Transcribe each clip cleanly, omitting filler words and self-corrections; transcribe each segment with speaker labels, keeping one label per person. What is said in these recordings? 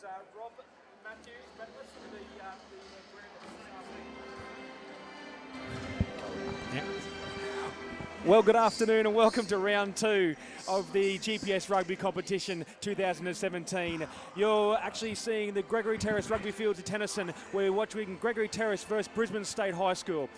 Speaker 1: Rob Matthews, but let's look at the Well, good afternoon and welcome to round 2 of the GPS Rugby Competition 2017. You're actually seeing the Gregory Terrace rugby field to Tennyson. We're watching Gregory Terrace versus Brisbane State High School.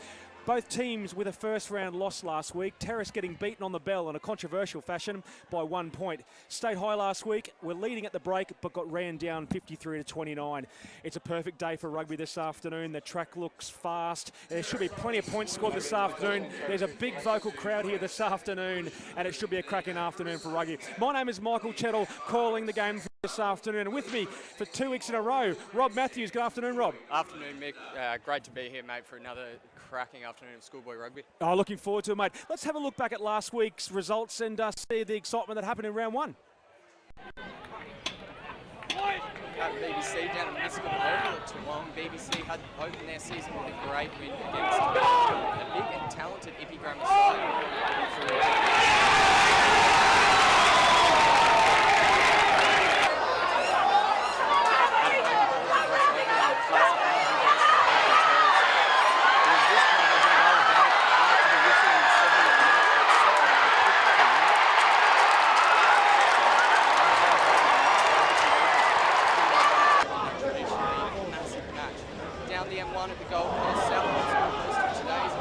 Speaker 1: Both teams with a first round loss last week. Terrace getting beaten on the bell in a controversial fashion by 1 point. State High last week were leading at the break but got ran down 53-29. It's a perfect day for rugby this afternoon. The track looks fast. There should be plenty of points scored this afternoon. There's a big vocal crowd here this afternoon and it should be a cracking afternoon for rugby. My name is Michael Chettle, calling the game for this afternoon, and with me for 2 weeks in a row, Rob Matthews. Good afternoon, Rob.
Speaker 2: Afternoon, Mick. Great to be here, mate, for another cracking afternoon of schoolboy rugby.
Speaker 1: Oh, looking forward to it, mate. Let's have a look back at last week's results and see the excitement that happened in round 1.
Speaker 2: At BBC down in Brisbane Oval at Toulon, BBC had opened their season with a great win against a big and talented epigram side. Down the M1 at the Gold Coast, South Coast today's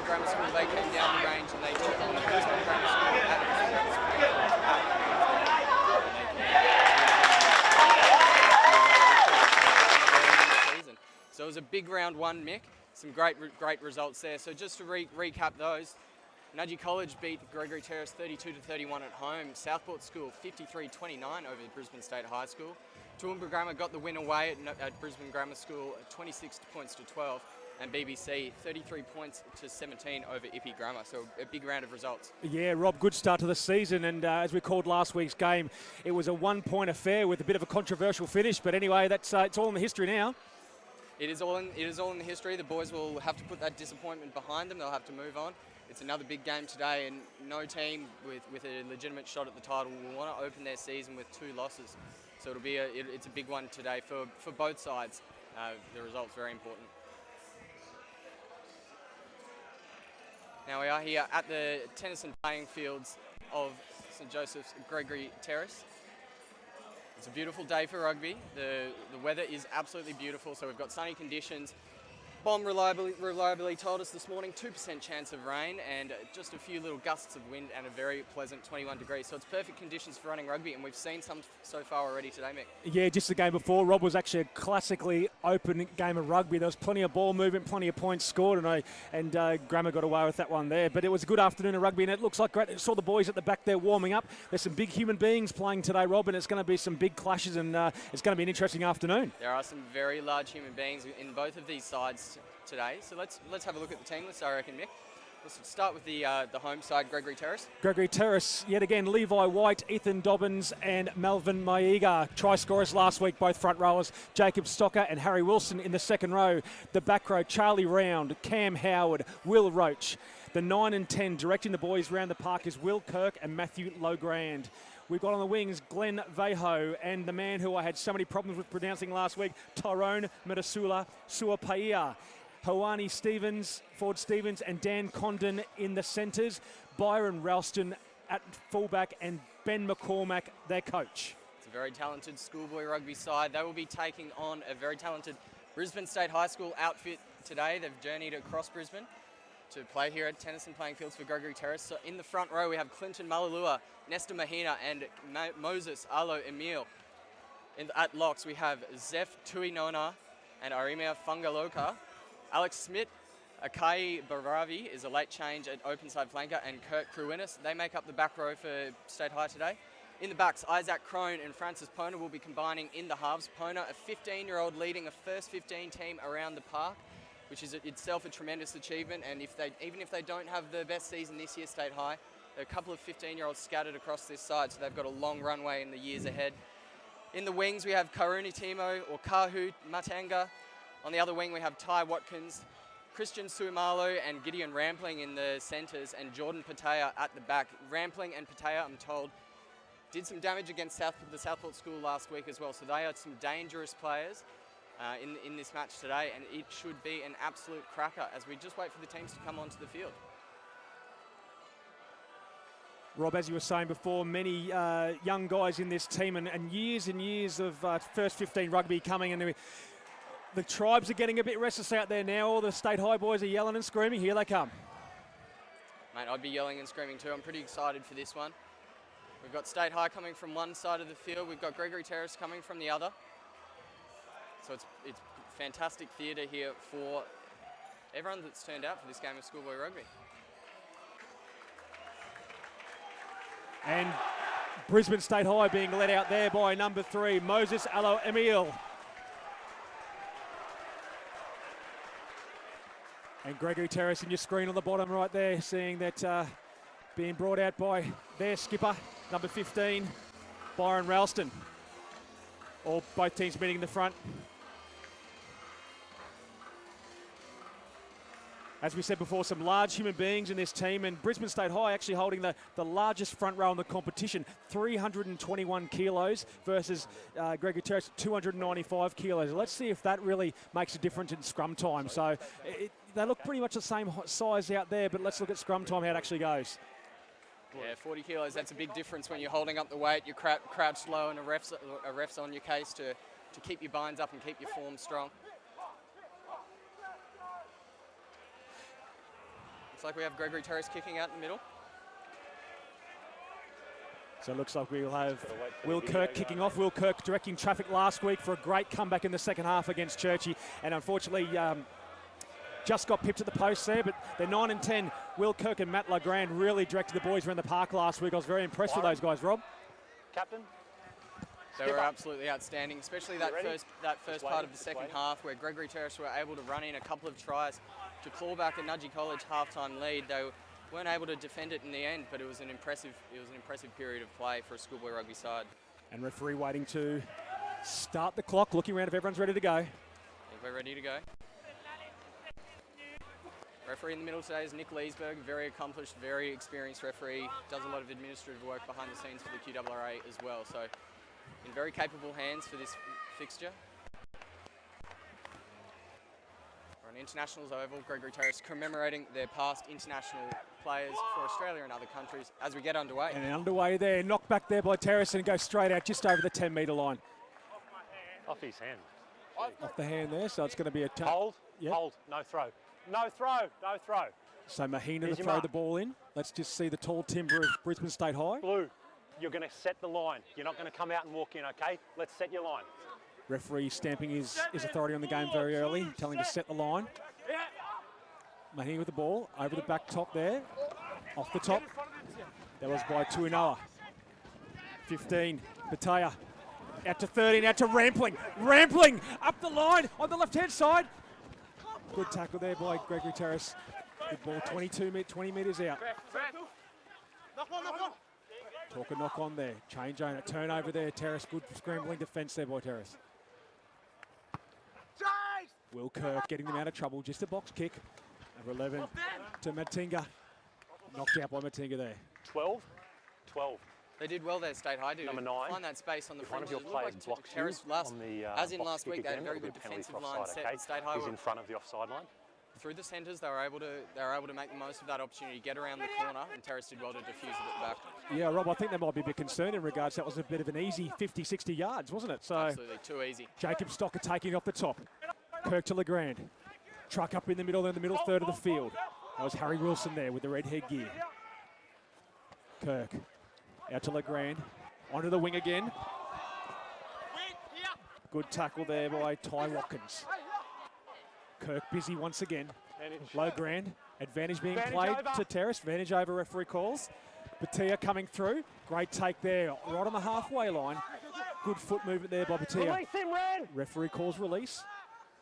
Speaker 2: Grammar School, they came down the range and they took on the Brisbane Grammar School at So it was a big round 1, Mick. Some great results there. So just to recap those, Nudgee College beat Gregory Terrace 32-31 at home. Southport School 53-29 over Brisbane State High School. Toowoomba Grammar got the win away at Brisbane Grammar School 26 points to 12. And BBC 33 points to 17 over Ippy Grammar. So a big round of results.
Speaker 1: Yeah, Rob, good start to the season. And as we called last week's game, it was a 1 point affair with a bit of a controversial finish. But anyway, that's it's all in the history now.
Speaker 2: It is all in the history. The boys will have to put that disappointment behind them. They'll have to move on. It's another big game today, and no team with a legitimate shot at the title will want to open their season with 2 losses. So it's a big one today for both sides. The result's very important. Now we are here at the Tennyson playing fields of St Joseph's Gregory Terrace. It's a beautiful day for rugby. The weather is absolutely beautiful, so we've got sunny conditions. Bomb reliably told us this morning 2% chance of rain and just a few little gusts of wind and a very pleasant 21 degrees. So it's perfect conditions for running rugby, and we've seen some so far already today, Mick.
Speaker 1: Yeah, just the game before, Rob, was actually a classically open game of rugby. There was plenty of ball movement, plenty of points scored, and Grammar got away with that one there. But it was a good afternoon of rugby, and it looks like great. I saw the boys at the back there warming up. There's some big human beings playing today, Rob, and it's going to be some big clashes, and it's going to be an interesting afternoon.
Speaker 2: There are some very large human beings in both of these sides today. So let's have a look at the team list, I reckon, Mick. Let's start with the home side, Gregory Terrace.
Speaker 1: Gregory Terrace, yet again, Levi White, Ethan Dobbins and Melvin Maiga. Try scorers last week, both front rowers, Jacob Stocker and Harry Wilson in the second row. The back row, Charlie Round, Cam Howard, Will Roach. The 9 and 10 directing the boys round the park is Will Kirk and Matthew Logrand. We've got on the wings Glenn Veho and the man who I had so many problems with pronouncing last week, Tyrone Medasula Suapaia. Hoani Stevens, Ford Stevens and Dan Condon in the centres. Byron Ralston at fullback and Ben McCormack, their coach.
Speaker 2: It's a very talented schoolboy rugby side. They will be taking on a very talented Brisbane State High School outfit today. They've journeyed across Brisbane to play here at Tennyson playing fields for Gregory Terrace. So in the front row we have Clinton Malalua, Nesta Mahina and Moses Alo Emil. At locks we have Zeph Tuinona and Arimia Fungaloka. Alex Smith, Akai Baravi is a late change at open side flanker, and Kurt Kruinis. They make up the back row for State High today. In the backs, Isaac Crone and Francis Pona will be combining in the halves. Pona, a 15-year-old leading a first 15 team around the park, which is itself a tremendous achievement. And even if they don't have the best season this year, State High, There are a couple of 15-year-olds scattered across this side, so they've got a long runway in the years ahead. In the wings, we have Karuni Timo or Kahu Matanga. On the other wing, we have Ty Watkins, Christian Suimalo and Gideon Rampling in the centres, and Jordan Patea at the back. Rampling and Patea, I'm told, did some damage against the Southport School last week as well, so they are some dangerous players in this match today, and it should be an absolute cracker as we just wait for the teams to come onto the field.
Speaker 1: Rob, as you were saying before, many young guys in this team and years of first 15 rugby coming, and the tribes are getting a bit restless out there now. All the State High boys are yelling and screaming. Here they come.
Speaker 2: Mate, I'd be yelling and screaming too. I'm pretty excited for this one. We've got State High coming from one side of the field. We've got Gregory Terrace coming from the other. So it's fantastic theatre here for everyone that's turned out for this game of schoolboy rugby.
Speaker 1: And Brisbane State High being led out there by number 3, Moses Alo Emil. And Gregory Terrace in your screen on the bottom right there, seeing that being brought out by their skipper, number 15, Byron Ralston. Both teams meeting in the front. As we said before, some large human beings in this team, and Brisbane State High actually holding the largest front row in the competition, 321 kilos versus Gregory Terrace, 295 kilos. Let's see if that really makes a difference in scrum time. So they look pretty much the same size out there, but let's look at scrum time, how it actually goes.
Speaker 2: Yeah, 40 kilos, that's a big difference when you're holding up the weight, you're crouched low, and a ref's on your case to keep your binds up and keep your form strong. Looks like we have Gregory Terrace kicking out in the middle.
Speaker 1: So it looks like we'll have Will Kirk kicking off. Will Kirk directing traffic last week for a great comeback in the second half against Churchy, and unfortunately just got pipped at the post there, but they're 9 and 10. Will Kirk and Matt Legrand really directed the boys around the park last week. I was very impressed with those guys, Rob.
Speaker 3: Captain?
Speaker 2: They were absolutely outstanding, especially that first part of the second half where Gregory Terrace were able to run in a couple of tries to claw back a Nudgee College halftime lead. They weren't able to defend it in the end, but it was an impressive period of play for a schoolboy rugby side.
Speaker 1: And referee waiting to start the clock, looking around if everyone's ready to go.
Speaker 2: I think we're ready to go. Referee in the middle today is Nick Leesberg, very accomplished, very experienced referee, does a lot of administrative work behind the scenes for the QRA as well. So in very capable hands for this fixture. We're on Internationals Oval, Gregory Terrace commemorating their past international players for Australia and other countries as we get underway.
Speaker 1: And underway there, knocked back there by Terrace and goes straight out just over the 10-metre line.
Speaker 3: Off his hand.
Speaker 1: Off the hand there, so it's going to be a
Speaker 3: hold, hold, no throw. No throw, no throw.
Speaker 1: So Mahina to throw the ball in. Let's just see the tall timber of Brisbane State High.
Speaker 3: Blue, you're going to set the line. You're not going to come out and walk in, okay? Let's set your line.
Speaker 1: Referee stamping his authority on the game very early, telling to set the line. Mahina with the ball, over the back top there. Off the top. That was by Tuinoa. 15, Patea. Out to 13, out to Rampling. Rampling up the line on the left-hand side. Good tackle there by Gregory Terrace. Good ball, 20 metres out. Talk a knock on there. Change owner, turnover there. Terrace, good scrambling defence there by Terrace. Will Kirk getting them out of trouble. Just a box kick. Number 11 to Matinga. Knocked out by Matinga there.
Speaker 3: 12.
Speaker 2: They did well there, State High.
Speaker 3: Number 9.
Speaker 2: Find that space on the front.
Speaker 3: One of your players blocks
Speaker 2: Terrace
Speaker 3: you
Speaker 2: last,
Speaker 3: on the
Speaker 2: as in
Speaker 3: box
Speaker 2: last week,
Speaker 3: kick
Speaker 2: they had a
Speaker 3: again,
Speaker 2: very
Speaker 3: it'll
Speaker 2: good
Speaker 3: be a penalty
Speaker 2: defensive
Speaker 3: for
Speaker 2: line
Speaker 3: offside,
Speaker 2: set.
Speaker 3: okay?
Speaker 2: State High
Speaker 3: He's in front of the offside line.
Speaker 2: Through the centres, they were able to make the most of that opportunity, get around the corner, and Terrace did well to defuse it at the back.
Speaker 1: Yeah, Rob, I think there might be a bit concerned in regards. That was a bit of an easy 50, 60 yards, wasn't it? So
Speaker 2: absolutely, too easy.
Speaker 1: Jacob Stocker taking off the top. Kirk to Legrand. Truck up in the middle third of the field. That was Harry Wilson there with the red headgear. Kirk out to Legrand. Onto the wing again. Good tackle there by Ty Watkins. Kirk busy once again. Legrand. Advantage being played to Terrace. Advantage over referee calls. Patea coming through. Great take there. Right on the halfway line. Good foot movement there by Patea.
Speaker 3: Release him, Ren!
Speaker 1: Referee calls release.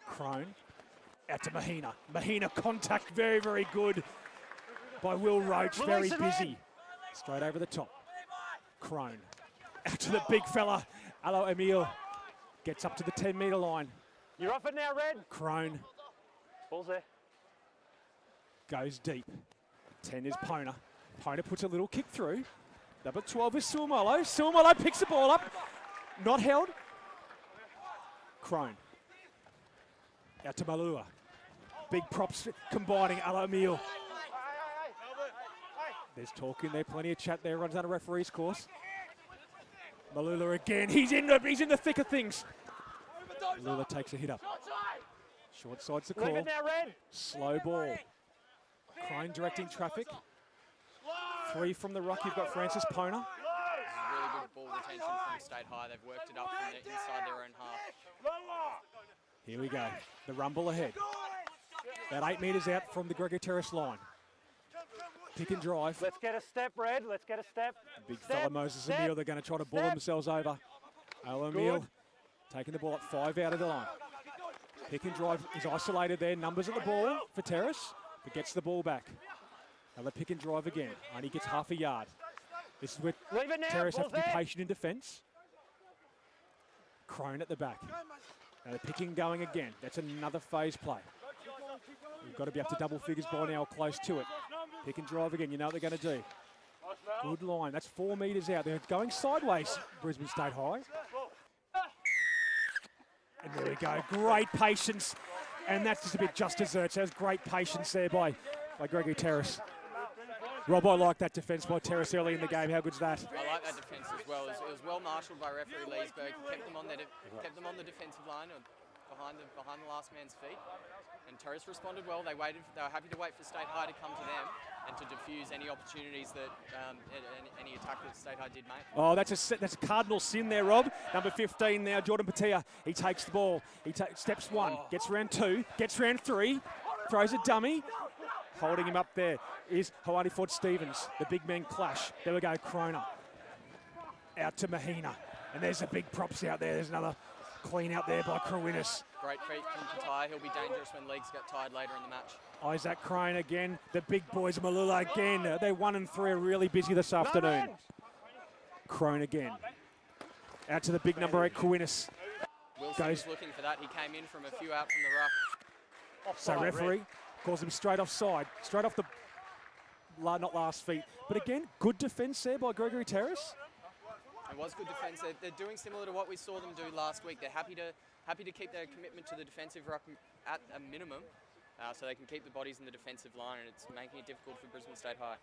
Speaker 1: Crone. Out to Mahina. Mahina contact very, very good by Will Roach. Very busy. Straight over the top. Crone. Out to the big fella. Alo Emil gets up to the 10-metre line.
Speaker 3: You're off it now, Red.
Speaker 1: Crone
Speaker 3: Ball's there.
Speaker 1: goes deep. 10 is Pona. Pona puts a little kick through. Number 12 is Suomalo. Suomalo picks the ball up. Not held. Crone. Out to Malua. Big props combining Alo Emil. There's talking there, plenty of chat there. Runs out of referee's course. Malula again. He's in the thick of things. Malula takes a hit up. Short side's the
Speaker 3: Leave
Speaker 1: call.
Speaker 3: it now, Red.
Speaker 1: Slow ball. Crone directing traffic. 3 from the ruck. You've got Francis Pona.
Speaker 2: Really good ball retention from State High. They've worked it up from the inside their own half.
Speaker 1: Here we go. The rumble ahead. About 8 metres out from the Gregory Terrace line. Pick and drive.
Speaker 3: Let's get a step, Red. Let's get a step.
Speaker 1: Big
Speaker 3: Step,
Speaker 1: fella Moses
Speaker 3: step,
Speaker 1: Emil. They're going to try to bull
Speaker 3: step.
Speaker 1: themselves over. Alo Emil
Speaker 3: Good.
Speaker 1: taking the ball at 5 out of the line. Pick and drive is isolated there. Numbers at the ball for Terrace, but gets the ball back. Now they pick and drive again. Only gets half a yard. This is where
Speaker 3: Leave it now.
Speaker 1: Terrace have
Speaker 3: Ball's
Speaker 1: to be
Speaker 3: there.
Speaker 1: patient in defence. Crone at the back. Now they're picking going again. That's another phase play. You've got to be up to double figures by now, close to it. Pick and drive again. You know what they're going to do. Good line. That's 4 metres out. They're going sideways, Brisbane State High. And there we go. Great patience. And that's just a bit just desserts. There's great patience there by Gregory Terrace. Rob, I like that defence by Terrace early in the game. How good's that?
Speaker 2: I like that defence as well. It was well marshalled by referee Leesburg. Kept them on the defensive line or behind the last man's feet. And Terrace responded well. They were happy to wait for State High to come to them and to diffuse any opportunities that any attack that State High did make.
Speaker 1: Oh, that's a cardinal sin there, Rob. Number 15 now, Jordan Patea. He takes the ball. He steps 1, gets round 2, gets round 3, throws a dummy. Holding him up there is Hawani Ford Stevens. The big men clash. There we go, Crona. Out to Mahina. And there's the big props out there. There's another clean out there by Krawinis.
Speaker 2: Great feat from Patai. He'll be dangerous when legs get tied later in the match.
Speaker 1: Isaac Crone again. The big boys, Malula again. They're 1 and 3 are really busy this afternoon. Crone again. Out to the big number 8, Krawinis.
Speaker 2: Wilson
Speaker 1: Goes.
Speaker 2: was looking for that. He came in from a few out from the ruck.
Speaker 1: So referee calls him straight offside. Straight off the, not last feet. But again, good defence there by Gregory Terrace.
Speaker 2: It was good defence. They're doing similar to what we saw them do last week. They're happy to keep their commitment to the defensive ruck at a minimum, so they can keep the bodies in the defensive line, and it's making it difficult for Brisbane State High.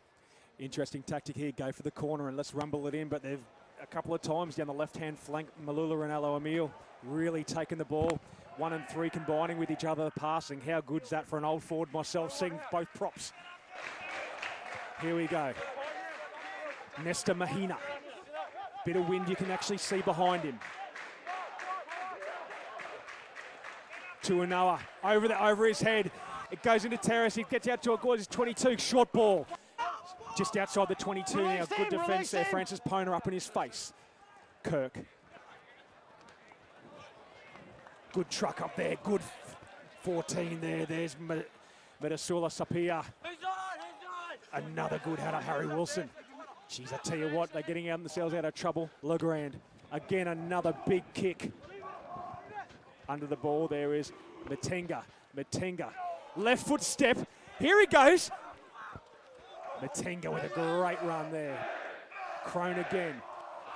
Speaker 1: Interesting tactic here. Go for the corner and let's rumble it in. But they've a couple of times down the left-hand flank, Malula and Alo Emil really taking the ball. 1 and 3 combining with each other passing. How good's that for an old forward myself, seeing both props. Here we go. Nesta Mahina. Bit of wind you can actually see behind him. Tuanoa over his head. It goes into Terrace. He gets out to a gorgeous 22. Short ball. Just outside the 22 now. Good defence there. Francis Pona up in his face. Kirk. Good truck up there. Good 14 there. There's Medasula Sapia. Another good header, Harry Wilson. Jeez, I tell you what, they're getting themselves out of trouble. Legrand. Again, another big kick. Under the ball there is Matenga. Left foot step. Here he goes. Matenga with a great run there. Crone again.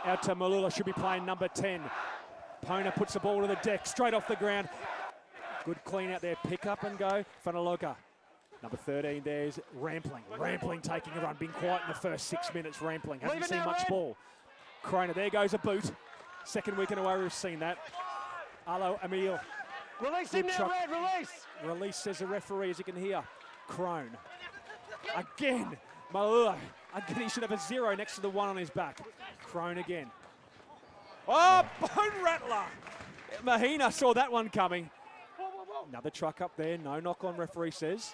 Speaker 1: Out to Malula, should be playing number 10. Pona puts the ball to the deck, straight off the ground. Good clean out there, pick up and go. Whanaloka. Number 13 there's Rampling. Rampling taking a run, been quiet in the first 6 minutes, Rampling. Hasn't seen much ball. Crone, there goes a boot. Second week in a row we've seen that. Alo Emil.
Speaker 3: Release him now, Red, release!
Speaker 1: Release, says the referee, as you can hear. Crone. Again, Malula. Again, he should have a 0 next to the 1 on his back. Crone again. Oh, bone rattler! Mahina saw that one coming. Another truck up there, no knock on, referee says.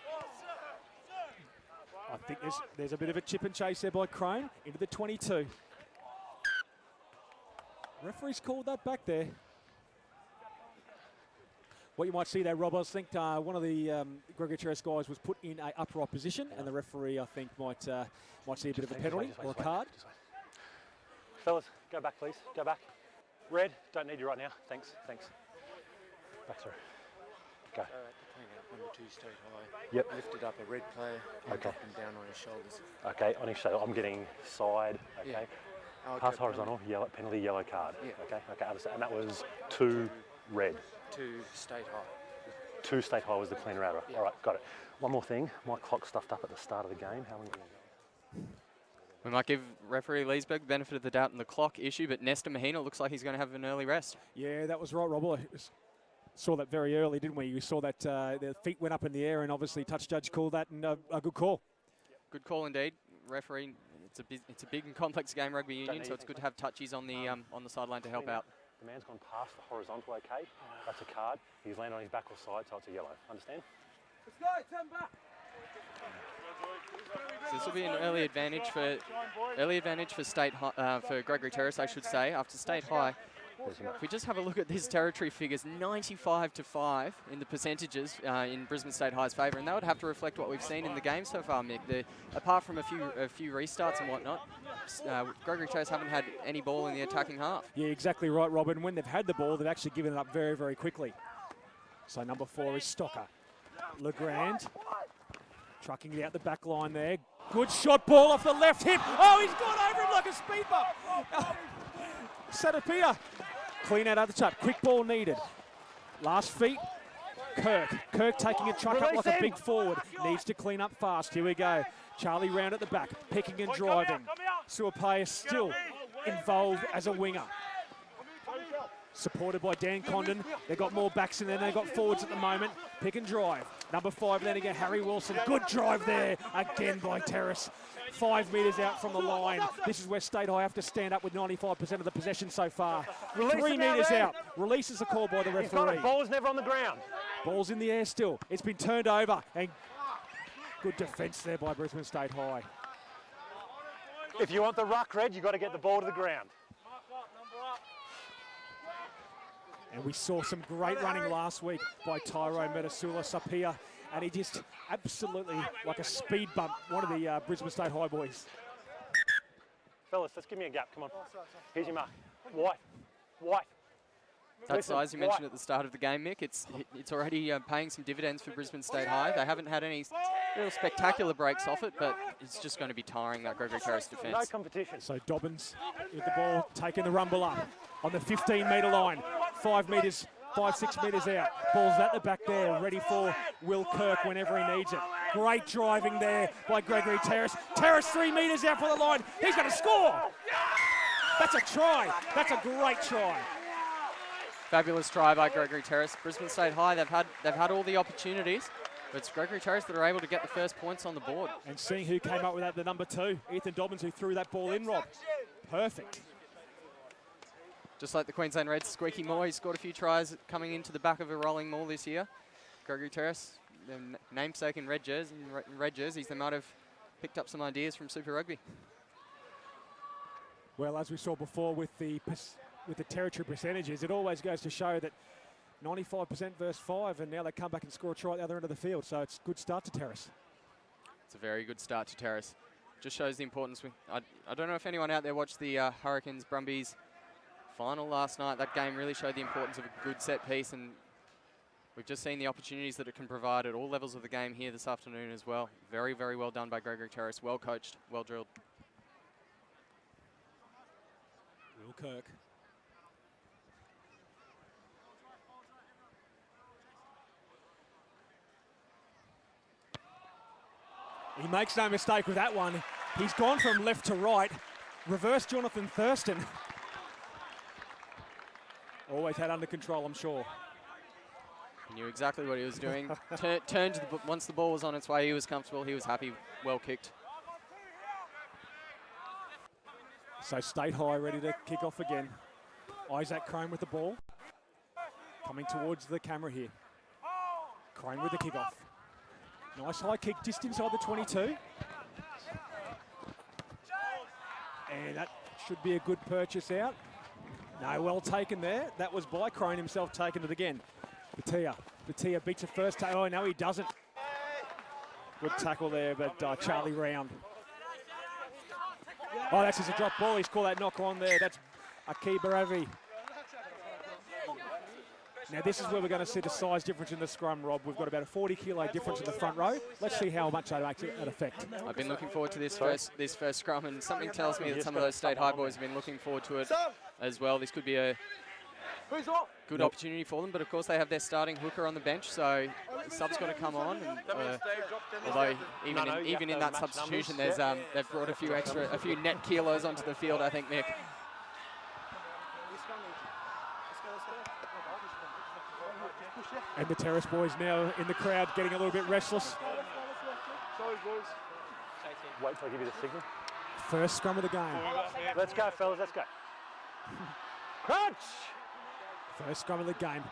Speaker 1: I think there's a bit of a chip and chase there by Crone into the 22. Referee's called that back there. What you might see there, Rob, I think one of the Gregory Terrace guys was put in a upright position, and the referee, I think, might see a bit of a penalty or a card.
Speaker 3: Fellas, go back, please. Go back. Red, don't need you right now. Thanks. Back through. Go.
Speaker 4: Number 2 straight high.
Speaker 3: Yep.
Speaker 4: Lifted up a red player and dropped him down on his shoulders.
Speaker 3: Okay, on his shoulder. I'm getting side. Okay.
Speaker 4: Yeah.
Speaker 3: Pass horizontal, yellow penalty, yellow card.
Speaker 4: Yeah.
Speaker 3: Okay, understand. And that was 2 red.
Speaker 4: 2 state high.
Speaker 3: 2 state high was the cleaner out.
Speaker 4: Yeah.
Speaker 3: All right, got it. One more thing. My clock stuffed up at the start of the game. How long are we going to go?
Speaker 2: We might give referee Leesberg the benefit of the doubt in the clock issue, but Nestor Mahina looks like he's going to have an early rest.
Speaker 1: Yeah, that was right, Rob. Saw that very early, didn't we? We saw that their feet went up in the air, and obviously touch judge called that, and a good call.
Speaker 2: Good call indeed. Referee, it's a big and complex game, rugby union, so it's good to have touchies on the sideline to help out.
Speaker 3: The man's gone past the horizontal, okay? That's a card. He's landed on his back or side, so it's a yellow. Understand?
Speaker 5: Let's go, turn back.
Speaker 2: So this will be an early advantage for State High, for Gregory Terrace, I should say, after State High. If we just have a look at these territory figures, 95-5 in the percentages in Brisbane State High's favour, and that would have to reflect what we've seen in the game so far, Mick. Apart from a few restarts and whatnot, Gregory Terrace haven't had any ball in the attacking half.
Speaker 1: Yeah, exactly right, Robin. When they've had the ball, they've actually given it up very, very quickly. So number 4 is Stocker. Legrand trucking it out the back line there. Good shot, ball off the left hip. Oh, he's gone over him like a speed bump. Satapia. Clean out at the top. Quick ball needed. Last feet. Kirk taking a truck up like a big forward. Needs to clean up fast. Here we go. Charlie round at the back. Picking and driving. Suapaya still involved as a winger. Supported by Dan Condon. They've got more backs in there than they've got forwards at the moment. Pick and drive. Number 5, then again, Harry Wilson. Good drive there, again by Terrace. 5 metres out from the line. This is where State High have to stand up with 95% of the possession so far. 3 metres out. Releases a call by the referee.
Speaker 3: Ball's never on the ground.
Speaker 1: Ball's in the air still. It's been turned over. And good defence there by Brisbane State High.
Speaker 3: If you want the ruck, Red, you've got to get the ball to the ground.
Speaker 1: And we saw some great running last week by Tyro Metasula Sapia. And he just absolutely, like a speed bump, one of the Brisbane State High boys.
Speaker 3: Fellas, let's give me a gap. Come on. Here's your mark. White.
Speaker 2: That size you mentioned at the start of the game, Mick, it's already paying some dividends for Brisbane State High. They haven't had any real spectacular breaks off it, but it's just going to be tiring, that Gregory Terrace defence.
Speaker 3: No competition.
Speaker 1: So Dobbins with the ball, taking the rumble up on the 15-metre line. 5 metres, 5-6 metres out. Ball's at the back there, ready for Will Kirk whenever he needs it. Great driving there by Gregory Terrace. Terrace 3 metres out for the line. He's going to score. That's a try. That's a great try.
Speaker 2: Fabulous try by Gregory Terrace. Brisbane State High, they've had all the opportunities, but it's Gregory Terrace that are able to get the first points on the board.
Speaker 1: And seeing who came up with that, the number 2, Ethan Dobbins, who threw that ball in, Rob. Perfect.
Speaker 2: Just like the Queensland Reds, Squeaky Moore, he scored a few tries coming into the back of a rolling maul this year. Gregory Terrace, their namesake in red jerseys, they might have picked up some ideas from Super Rugby.
Speaker 1: Well, as we saw before with the territory percentages, it always goes to show that 95% versus 5, and now they come back and score a try at the other end of the field. So it's a good start to Terrace.
Speaker 2: It's a very good start to Terrace. Just shows the importance. I don't know if anyone out there watched the Hurricanes Brumbies final last night. That game really showed the importance of a good set piece, and we've just seen the opportunities that it can provide at all levels of the game here this afternoon as well. Very, very well done by Gregory Terrace. Well coached, well drilled.
Speaker 1: Will Kirk. He makes no mistake with that one. He's gone from left to right. Reverse Jonathan Thurston. Always had under control, I'm sure.
Speaker 2: He knew exactly what he was doing. Turned to once the ball was on its way, he was comfortable, he was happy, well kicked.
Speaker 1: So State High ready to kick off again. Isaac Crane with the ball. Coming towards the camera here. Crane with the kickoff. Nice high kick just inside the 22. And that should be a good purchase out. No, well taken there. That was by Crane himself taking it again. Batia Batia beats the first tackle. Oh, no, he doesn't. Good tackle there, but Charlie Round. Oh, that's just a drop ball. He's called that knock on there. That's Aki Baravi. Now, this is where we're going to see the size difference in the scrum, Rob. We've got about a 40-kilo difference in the front row. Let's see how much that makes an effect.
Speaker 2: I've been looking forward to this first scrum, and something tells me that some of those state high boys have been looking forward to it as well. This could be a good opportunity for them, but of course they have their starting hooker on the bench, so the sub's got to come on. And, although even in that substitution, they've brought a few net kilos onto the field, I think, Mick.
Speaker 1: And the Terrace boys now in the crowd getting a little bit restless.
Speaker 3: Wait till I give you the signal.
Speaker 1: First scrum of the game.
Speaker 3: Let's go, fellas, let's go. Crunch!
Speaker 1: First scrum of the game.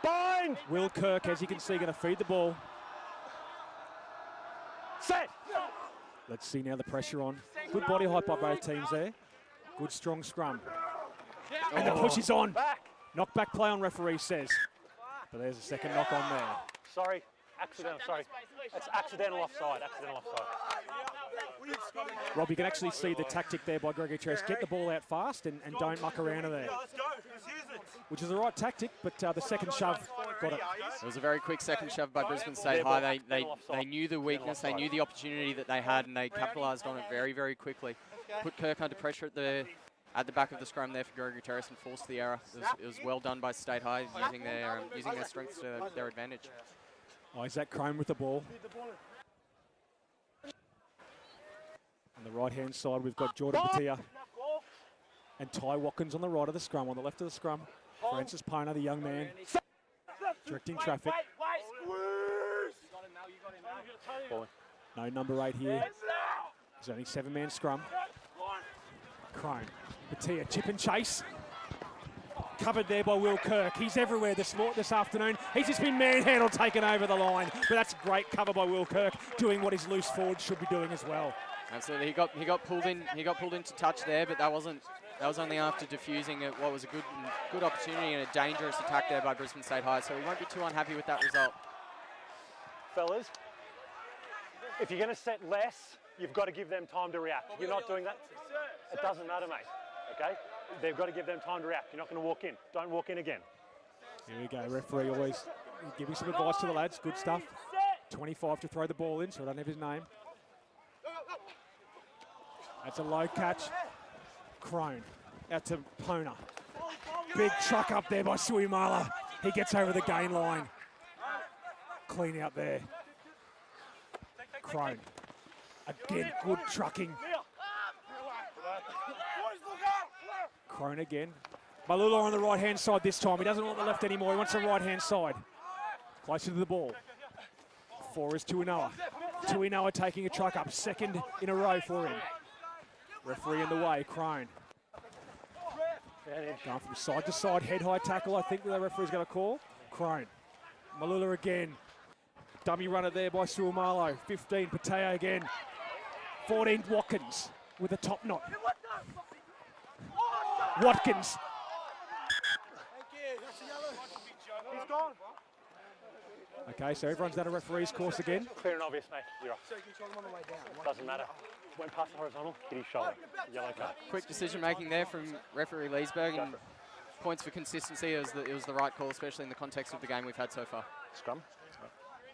Speaker 3: Bind!
Speaker 1: Will Kirk, as you can see, going to feed the ball.
Speaker 3: Set!
Speaker 1: Let's see now the pressure on. Good body height by both teams there. Good strong scrum. And the push is on.
Speaker 3: Back!
Speaker 1: Knock back play on, referee says. But there's a second knock on there.
Speaker 3: Sorry, accidental, sorry. It's accidental offside, accidental offside.
Speaker 1: Rob, you can actually see the tactic there by Gregory Terrace. Get the ball out fast and don't muck around in there. Which is the right tactic, but the second shove got it.
Speaker 2: It was a very quick second shove by Brisbane State High. They knew the weakness, they knew the opportunity that they had, and they capitalised on it very, very quickly. Put Kirk under pressure at the back of the scrum there for Gregory Terrace and forced the error. It was well done by State High, using their strengths to their advantage.
Speaker 1: Isaac Crone with the ball. On the right-hand side, we've got Jordan Batia and Ty Watkins on the right of the scrum. On the left of the scrum, Francis Pona, the young man, directing traffic. No number 8 here. There's only 7-man scrum. Crone, Batia, chip and chase. Covered there by Will Kirk. He's everywhere this afternoon. He's just been manhandled, taken over the line. But that's great cover by Will Kirk, doing what his loose forward should be doing as well.
Speaker 2: Absolutely, he got pulled in. He got pulled into touch there, but that was only after diffusing what was a good opportunity and a dangerous attack there by Brisbane State High. So we won't be too unhappy with that result.
Speaker 3: Fellas, if you're going to set less, you've got to give them time to react. You're not doing that. It doesn't matter, mate. Okay? They've got to give them time to react. You're not going to walk in. Don't walk in again.
Speaker 1: Here we go. Referee always giving some advice to the lads. Good stuff. 25 to throw the ball in, so I don't have his name. That's a low catch. Crone out to Pona. Big truck up there by Suimala. He gets over the gain line. Clean out there. Crone. Again, good trucking. Crone again. Malula on the right-hand side this time. He doesn't want the left anymore. He wants the right-hand side. Closer to the ball. 4 is Tuinoa. Tuinoa taking a truck up. Second in a row for him. Referee in the way. Crone. Going from side to side. Head-high tackle, I think the referee's going to call. Crone. Malula again. Dummy runner there by Suamalo. 15, Pateo again. 14, Watkins with a top knot. Watkins. Okay, so everyone's done a referee's course again.
Speaker 3: Clear and obvious, mate. You're off. Doesn't matter. Went past the horizontal, hit his shoulder. Yellow card.
Speaker 2: Quick decision making there from referee Leesberg, and points for consistency. It was the right call, especially in the context of the game we've had so far.
Speaker 3: Scrum.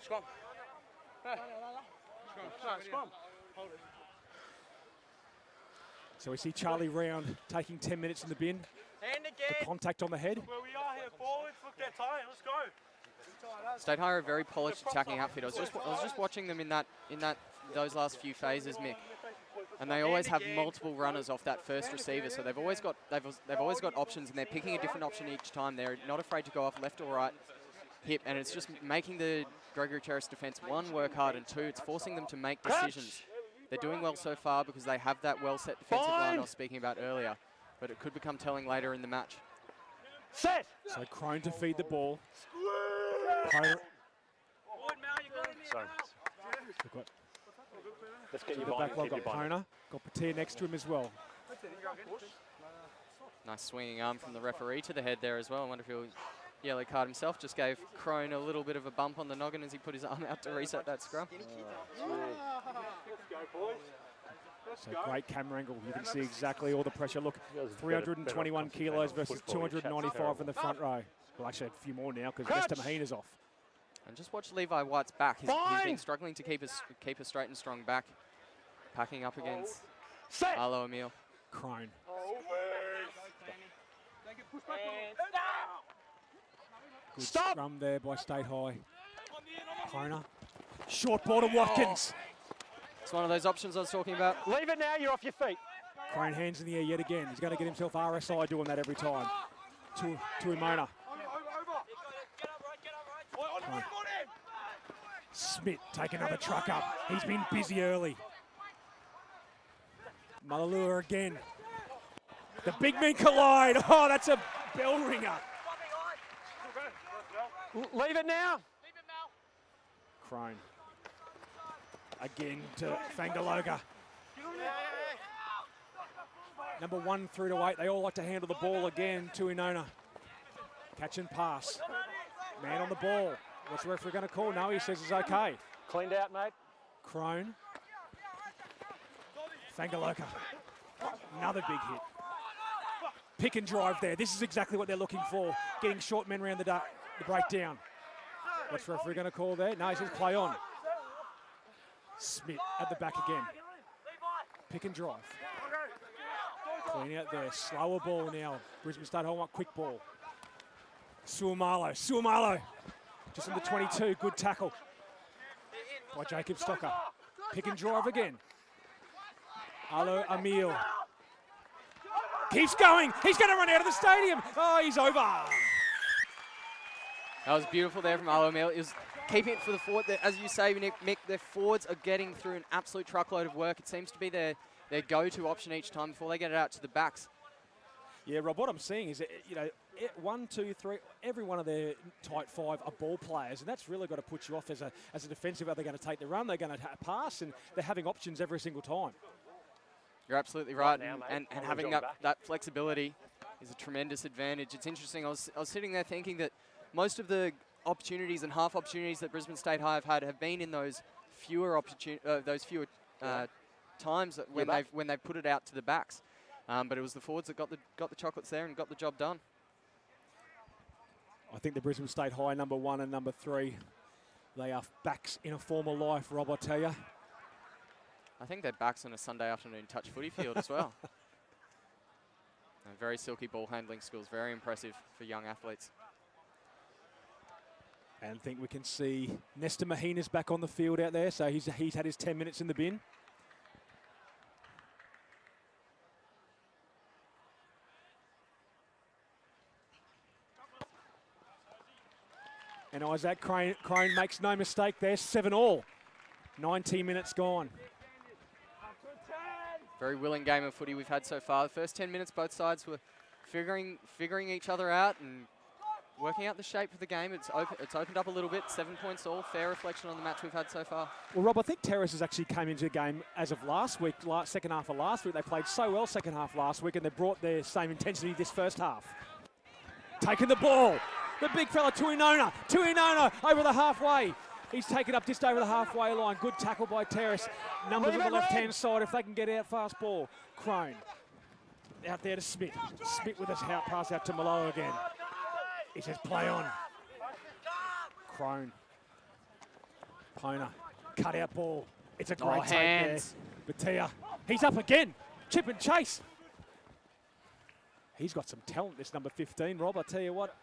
Speaker 5: Scrum. Scrum. Hold it.
Speaker 1: So we see Charlie Round taking 10 minutes in the bin.
Speaker 5: Hand again.
Speaker 1: The contact on the head.
Speaker 5: Where we are here, forwards. Look, they're tired. Let's go.
Speaker 2: State High are a very polished attacking outfit. I was just watching them in those last few phases, Mick, and they always have multiple runners off that first receiver. So they've always got options, and they're picking a different option each time. They're not afraid to go off left or right hip, and it's just making the Gregory Terrace defence, 1, work hard, and 2, it's forcing them to make decisions. They're doing well so far because they have that well-set defensive line I was speaking about earlier, but it could become telling later in the match.
Speaker 3: Set!
Speaker 1: So Crone to feed the ball.
Speaker 3: Sorry. Let's get you
Speaker 1: The back line got Pona. Got Patea next to him as well.
Speaker 2: Nice swinging arm from the referee to the head there as well. I wonder if he'll yellow card himself. Just gave Crone a little bit of a bump on the noggin as he put his arm out to reset that scrum.
Speaker 1: So great camera angle. You can see exactly all the pressure. Look, 321 kilos versus 295 from the front row. Well, actually, a few more now because Mr. Mahina's off.
Speaker 2: And just watch Levi White's back. He's been struggling to keep a straight and strong back. Packing up against Arlo Emile.
Speaker 1: Crone. Good scrum there by State High. Pona. Short ball to Watkins.
Speaker 2: It's one of those options I was talking about.
Speaker 3: Leave it now, you're off your feet.
Speaker 1: Crone hands in the air yet again. He's going to get himself RSI doing that every time. To Imona. Smith take another truck up. He's been busy early. Malalua again. The big men collide. Oh, that's a bell ringer.
Speaker 3: Leave it now.
Speaker 1: Crone. Again to Fangaloga. Number 1 through to 8. They all like to handle the ball again to Inona. Catch and pass. Man on the ball. What's the referee going to call? No, he says it's okay.
Speaker 3: Cleaned out, mate.
Speaker 1: Crone. Fangaloga. Another big hit. Pick and drive there. This is exactly what they're looking for. Getting short men around the breakdown. What's the referee going to call there? No, he says play on. Smith at the back again. Pick and drive. Clean out there. Slower ball now. Brisbane State High want quick ball. Suomalo. Just on the 22. Good tackle by Jacob Stocker. Pick and drive again. Arlo Emile. Keeps going. He's going to run out of the stadium. Oh, he's over.
Speaker 2: That was beautiful there from Arlo Emile. It was keeping it for the forward. As you say, Mick, their forwards are getting through an absolute truckload of work. It seems to be their go-to option each time before they get it out to the backs.
Speaker 1: Yeah, Rob, what I'm seeing is, 1, 2, 3, every one of their tight 5 are ball players, and that's really got to put you off as a defensive. Are they going to take the run? They're going to pass, and they're having options every single time.
Speaker 2: You're absolutely right,
Speaker 3: now,
Speaker 2: and having that flexibility is a tremendous advantage. It's interesting. I was sitting there thinking that most of the opportunities and half opportunities that Brisbane State High have had have been in those fewer times that when they've put it out to the backs. But it was the forwards that got the chocolates there and got the job done.
Speaker 1: I think the Brisbane State High number 1 and number 3, they are backs in a former life, Rob, I tell you.
Speaker 2: I think they're backs on a Sunday afternoon touch footy field as well. Very silky ball handling skills, very impressive for young athletes.
Speaker 1: And I think we can see Nestor Mahina's back on the field out there, so he's had his 10 minutes in the bin. And Isaac Crane makes no mistake there, 7-all. 19 minutes gone.
Speaker 2: Very willing game of footy we've had so far. The first 10 minutes, both sides were figuring each other out and working out the shape of the game. It's opened up a little bit. 7 points all. Fair reflection on the match we've had so far.
Speaker 1: Well, Rob, I think Terrace has actually came into the game as of last week, second half of last week. They played so well second half last week, and they brought their same intensity this first half. Taking the ball. The big fella to Inona over the halfway. He's taken up just over the halfway line. Good tackle by Terrace. Numbers on the left-hand side if they can get out fast ball. Crone out there to Smith. Smith with his pass out to Malo again. He says play on. Crone. Pona. Cut out ball. It's a great take
Speaker 2: hands
Speaker 1: there. Batia. He's up again. Chip and chase. He's got some talent, this number 15, Rob. I tell you what.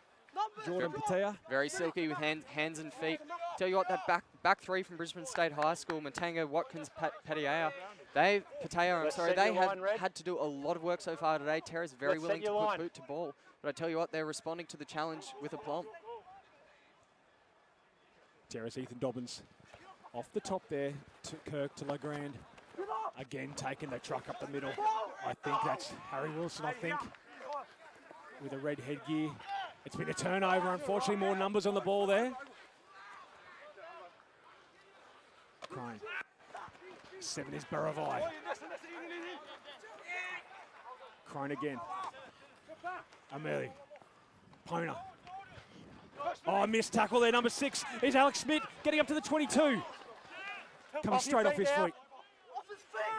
Speaker 1: Jordan Patea.
Speaker 2: Very silky with hands and feet. Tell you what, that back 3 from Brisbane State High School, Matanga, Watkins, Patea, they have had to do a lot of work so far today. Terrace very willing to put boot to ball. But I tell you what, they're responding to the challenge with aplomb.
Speaker 1: Terrace, Ethan Dobbins off the top there to Kirk to Legrand. Again, taking the truck up the middle. I think that's Harry Wilson, with a red headgear. It's been a turnover, unfortunately, more numbers on the ball there. Crone. 7 is Baravai. Crone again. Ameli. Pona. Oh, missed tackle there. Number 6 is Alex Smith getting up to the 22. Coming straight off his feet.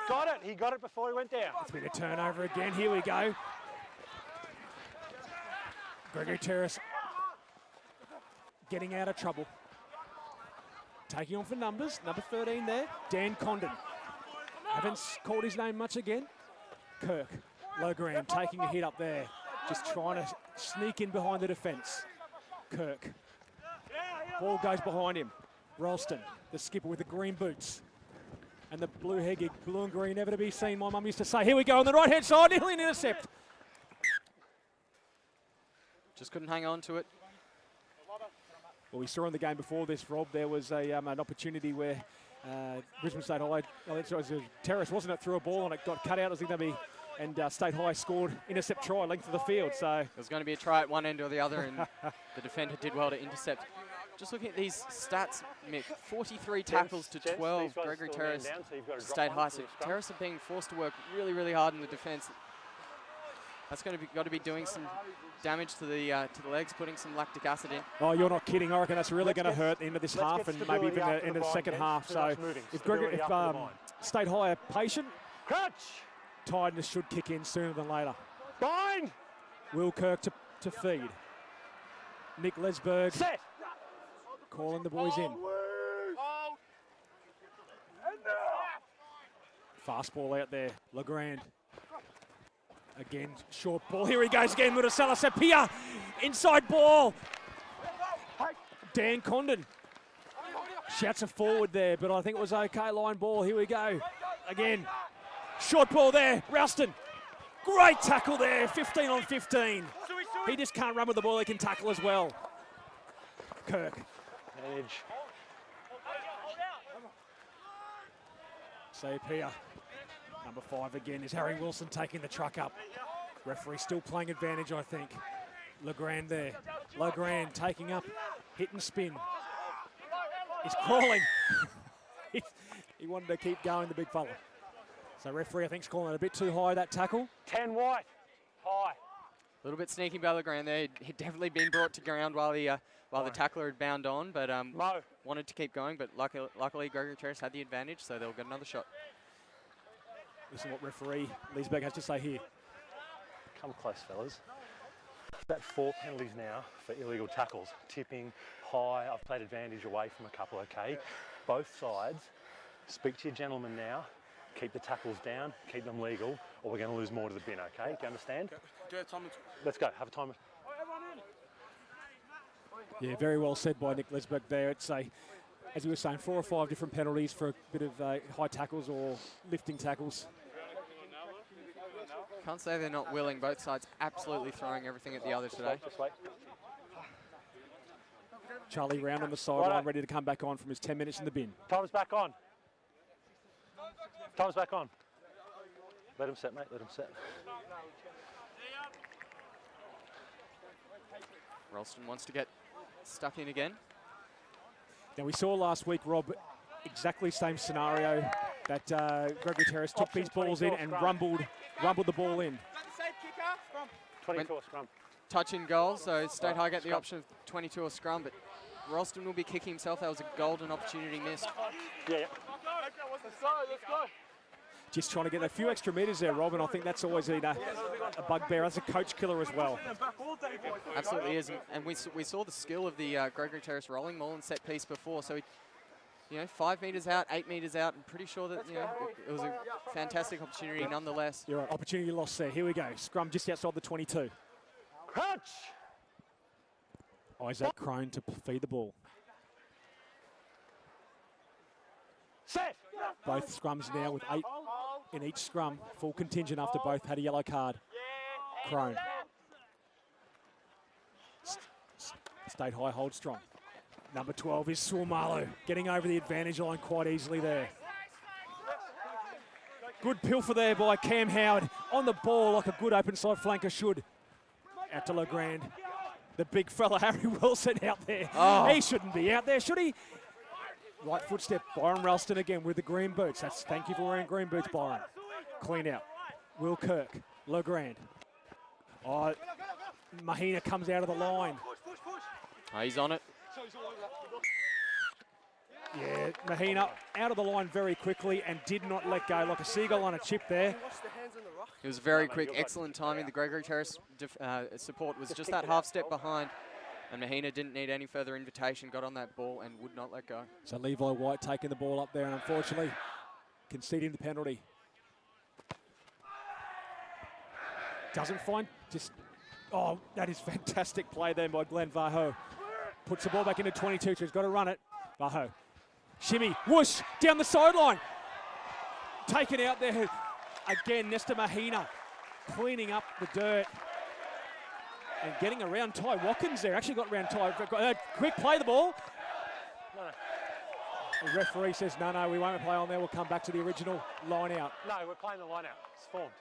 Speaker 3: Got it. He got it before he went down.
Speaker 1: It's been a turnover again. Here we go. Gregory Terrace getting out of trouble. Taking on for numbers. Number 13 there. Dan Condon. Haven't called his name much again. Kirk. Logrand taking a hit up there. Just trying to sneak in behind the defence. Kirk. Ball goes behind him. Ralston, the skipper with the green boots. And the blue and green, never to be seen, my mum used to say. Here we go on the right-hand side, nearly an intercept.
Speaker 2: Just couldn't hang on to it.
Speaker 1: Well, we saw in the game before this, Rob, there was an opportunity where Brisbane State High, it was Terrace, wasn't it, threw a ball and it got cut out. It was going to be, and State High scored intercept try, length of the field. So
Speaker 2: There was going to be a try at one end or the other, and the defender did well to intercept. Just looking at these stats, Mick, 43 tackles to 12, Gregory Terrace, State High. So Terrace are being forced to work really, really hard in the defence. That's got to be doing some damage to the legs, putting some lactic acid in.
Speaker 1: Oh, you're not kidding. I reckon that's really going to hurt the end of this half and maybe even the end of the second half. So if State High are patient, tiredness should kick in sooner than later.
Speaker 3: Bind!
Speaker 1: Will Kirk to feed. Nick Lesberg
Speaker 3: Set!
Speaker 1: calling the boys in. Fast ball out there. Legrand. Again, short ball. Here he goes again with a Salasapia. Inside ball. Dan Condon. Shouts a forward there, but I think it was okay. Line ball. Here we go. Again. Short ball there. Ralston. Great tackle there. 15 on 15. He just can't run with the ball. He can tackle as well. Kirk.
Speaker 3: Edge.
Speaker 1: Sapia. Number 5 again is Harry Wilson taking the truck up. Referee still playing advantage, I think. Legrand there. Legrand taking up. Hit and spin. He's crawling. He wanted to keep going, the big fella. So referee, I think, is calling it a bit too high, that tackle.
Speaker 3: 10 white. High.
Speaker 2: A little bit sneaky by Legrand there. He'd definitely been brought to ground while the tackler had bound on, but wanted to keep going. But luckily, Gregory Terrace had the advantage, so they'll get another shot.
Speaker 1: Listen what referee Leesberg has to say here.
Speaker 3: Come close, fellas. About 4 penalties now for illegal tackles. Tipping, high. I've played advantage away from a couple, okay? Both sides. Speak to your gentleman now. Keep the tackles down, keep them legal, or we're going to lose more to the bin, okay? Do you understand? Let's go, have a time.
Speaker 1: Yeah, very well said by Nick Lesberg there. It's as we were saying, 4 or 5 different penalties for a bit of high tackles or lifting tackles.
Speaker 2: Can't say they're not willing. Both sides absolutely throwing everything at the other today.
Speaker 3: Just wait.
Speaker 1: Charlie Round on the sideline, ready to come back on from his 10 minutes in the bin.
Speaker 3: Time's back on. Time's back on. Let him set, mate, let him set.
Speaker 2: Ralston wants to get stuck in again.
Speaker 1: Now we saw last week, Rob, exactly same scenario that Gregory Terrace took these balls in and rumbled the ball in.
Speaker 3: 22 or scrum.
Speaker 2: Touch in goal, so State High get the option of 22 or scrum, but Ralston will be kicking himself. That was a golden opportunity missed.
Speaker 3: Yeah.
Speaker 5: Let's go.
Speaker 1: Just trying to get a few extra metres there, Rob, and I think that's always been a bugbear. That's a coach killer as well.
Speaker 2: Absolutely is, and we saw the skill of the Gregory Terrace rolling maul and set piece before, so 5 metres out, 8 metres out, I'm pretty sure that it was a fantastic opportunity nonetheless.
Speaker 1: You're right, opportunity lost there. Here we go, scrum just outside the 22.
Speaker 3: Crunch!
Speaker 1: Isaac Crone to feed the ball.
Speaker 3: Set!
Speaker 1: Both scrums now with 8 in each scrum. Full contingent after both had a yellow card. Crone. State High hold strong. Number 12 is Swalmalo, getting over the advantage line quite easily there. Good pilfer there by Cam Howard. On the ball like a good open side flanker should. Out to Legrand. The big fella Harry Wilson out there.
Speaker 2: Oh.
Speaker 1: He shouldn't be out there, should he? Right footstep, Byron Ralston again with the green boots. Thank you for wearing green boots, Byron. Clean out. Will Kirk, Legrand. Oh, Mahina comes out of the line.
Speaker 2: Oh, he's on it.
Speaker 1: Yeah, Mahina out of the line very quickly and did not let go, like a seagull on a chip there.
Speaker 2: It was very quick, excellent timing. The Gregory Terrace support was just that half step behind, and Mahina didn't need any further invitation, got on that ball and would not let go.
Speaker 1: So Levi White taking the ball up there and unfortunately conceding the penalty. Doesn't find, just, oh, that is fantastic play there by Glenn Vaho. Puts the ball back into 22, so he's got to run it. Vaho, shimmy, whoosh, down the sideline. Taken out there. Again, Nesta Mahina cleaning up the dirt and getting around Ty Watkins there. Actually got around Ty. Quick, play the ball. The referee says, no, we won't play on there. We'll come back to the original line out.
Speaker 3: No, we're playing the line out. It's formed.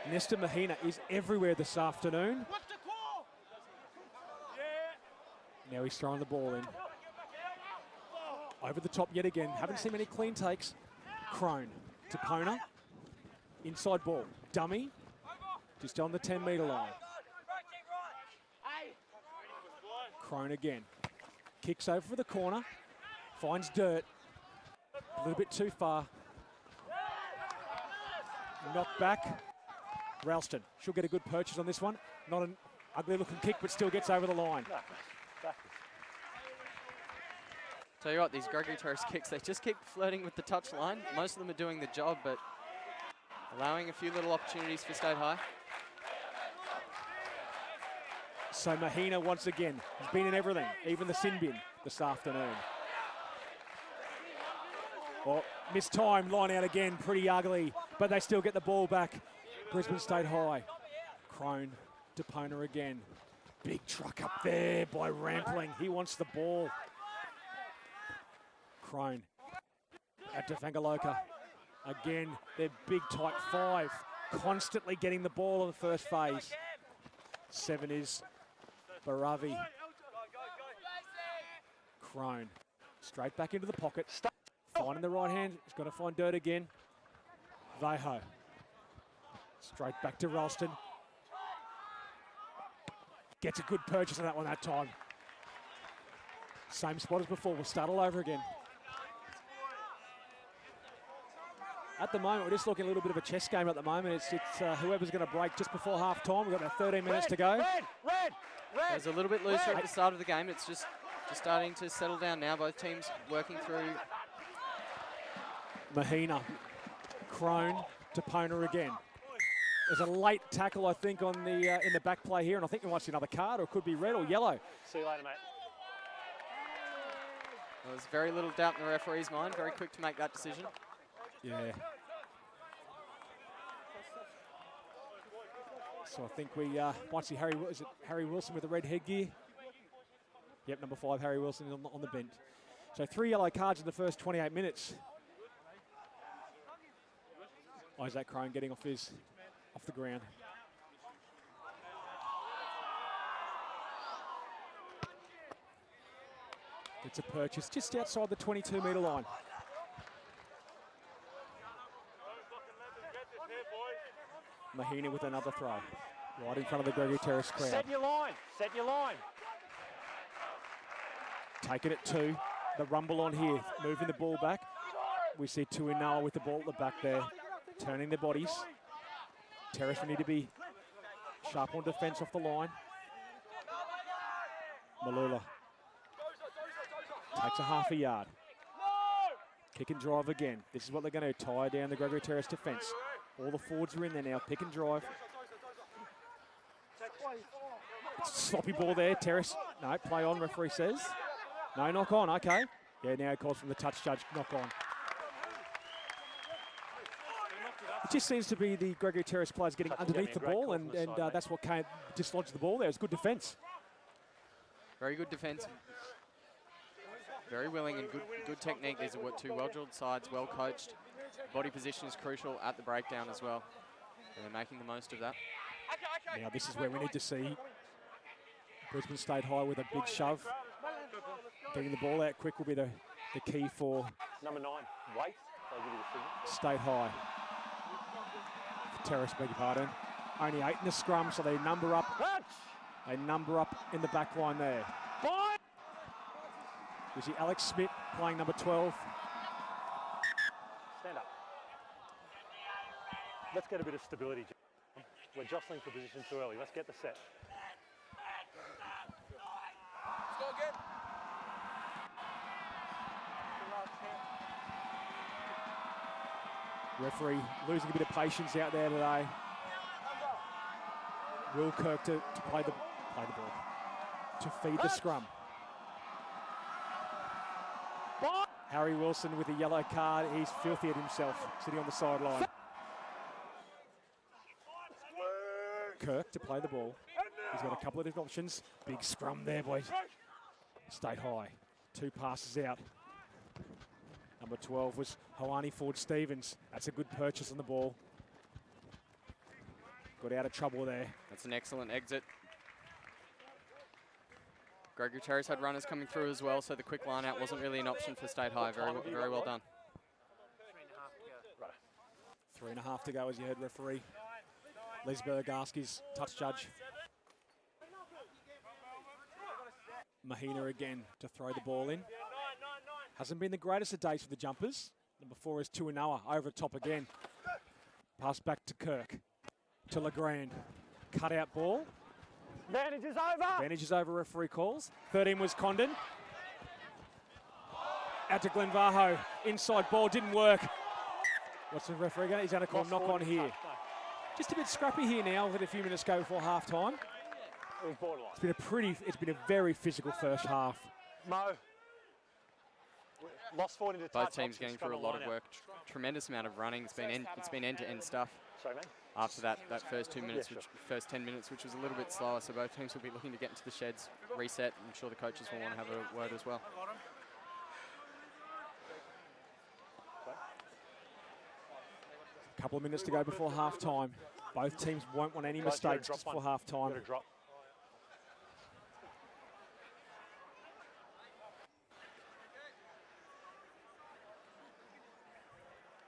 Speaker 1: Nesta Mahina is everywhere this afternoon. Now he's throwing the ball in. Over the top yet again. Haven't seen many clean takes. Crone to Pona. Inside ball. Dummy. Just on the 10-metre line. Crone again. Kicks over for the corner. Finds dirt. A little bit too far. Knocked back. Ralston. She'll get a good purchase on this one. Not an ugly looking kick, but still gets over the line.
Speaker 2: Tell you what, these Gregory Terrace kicks, they just keep flirting with the touch line. Most of them are doing the job, but allowing a few little opportunities for State High.
Speaker 1: So Mahina once again has been in everything, even the sin bin this afternoon. Well, missed time, line out again, pretty ugly, but they still get the ball back. Brisbane State High. Crone to Pona again. Big truck up there by Rampling. He wants the ball. Crone at Defangaloka. Again, they're big tight five, constantly getting the ball in the first phase. 7 is Baravi. Crone straight back into the pocket. Finding the right hand. He's got to find dirt again. Vaho. Straight back to Ralston. Gets a good purchase on that one that time. Same spot as before. We'll start all over again. At the moment, we're just looking a little bit of a chess game at the moment. It's whoever's going to break just before half time. We've got about 13 minutes to go.
Speaker 3: Red.
Speaker 2: It was a little bit looser at the start of the game. It's just starting to settle down now. Both teams working through.
Speaker 1: Mahina. Crone to Pona again. There's a late tackle, I think, on the in the back play here, and I think we might see another card, or it could be red or yellow.
Speaker 3: See you later, mate.
Speaker 2: There was very little doubt in the referee's mind. Very quick to make that decision.
Speaker 1: Yeah. So I think we might see Harry Wilson with the red headgear. Yep, number 5, Harry Wilson on the bench. So 3 yellow cards in the first 28 minutes. Isaac Crone getting off the ground. Gets a purchase just outside the 22-metre line. Mahina with another throw. Right in front of the Gregory Terrace crowd.
Speaker 3: Set your line. Set your line.
Speaker 1: Taking it 2. The rumble on here. Moving the ball back. We see Tuinawa with the ball at the back there. Turning their bodies. Terrace will need to be sharp on defence off the line. Malula takes a half a yard. Kick and drive again. This is what they're going to tie down the Gregory Terrace defence. All the forwards are in there now. Pick and drive. It's a sloppy ball there. Terrace. No, play on, referee says. No, knock on. Okay. Yeah, now it calls from the touch judge. Knock on. It just seems to be the Gregory Terrace players getting underneath the ball, and that's what came dislodged the ball there. It's good defence.
Speaker 2: Very good defence. Very willing and good technique. These are 2 well-drilled sides, well coached. Body position is crucial at the breakdown as well. And they're making the most of that.
Speaker 1: Now this is where we need to see Brisbane State High with a big shove. Getting the ball out quick will be the key for
Speaker 3: Number 9, wait. I'll give you the signal.
Speaker 1: State High. Terrace, beg your pardon. Only 8 in the scrum, so they number up. They number up in the back line there. We see Alex Smith playing number 12.
Speaker 3: Stand up. Let's get a bit of stability. We're jostling for position too early. Let's get the set.
Speaker 5: Let's go again.
Speaker 1: Referee losing a bit of patience out there today. Will Kirk to play the ball, to feed the scrum. Harry Wilson with a yellow card. He's filthy at himself, sitting on the sideline. Kirk to play the ball. He's got a couple of different options. Big scrum there, boys. State High. 2 passes out. Number 12 was Hoani Ford-Stevens. That's a good purchase on the ball. Got out of trouble there.
Speaker 2: That's an excellent exit. Gregory Terrace had runners coming through as well, so the quick line out wasn't really an option for State High. Very well done.
Speaker 1: 3.5 to go, as you heard referee Liz Bergarski's touch judge. Mahina again to throw the ball in. Hasn't been the greatest of days for the jumpers. Number 4 is Tuinoa over the top again. Pass back to Kirk. To Legrand. Cut out ball.
Speaker 3: Advantage is over.
Speaker 1: Advantage is over, referee calls. 13 was Condon. Out to Glenn Vaho. Inside ball didn't work. What's the referee going? He's going to call knock on here. Just a bit scrappy here now with a few minutes to go before half time.
Speaker 3: It was borderline.
Speaker 1: It's been a very physical first half.
Speaker 3: Mo. Lost 40 to touch.
Speaker 2: Both teams getting through a lot of work. Tremendous amount of running. It's been end-to-end stuff.
Speaker 3: Sorry, man.
Speaker 2: After that first 2 minutes,
Speaker 3: Yeah,
Speaker 2: first 10 minutes, which was a little bit slower, so both teams will be looking to get into the sheds, reset. I'm sure the coaches will want to have a word as well.
Speaker 1: A couple of minutes to go before half time. Both teams won't want any mistakes just before half time.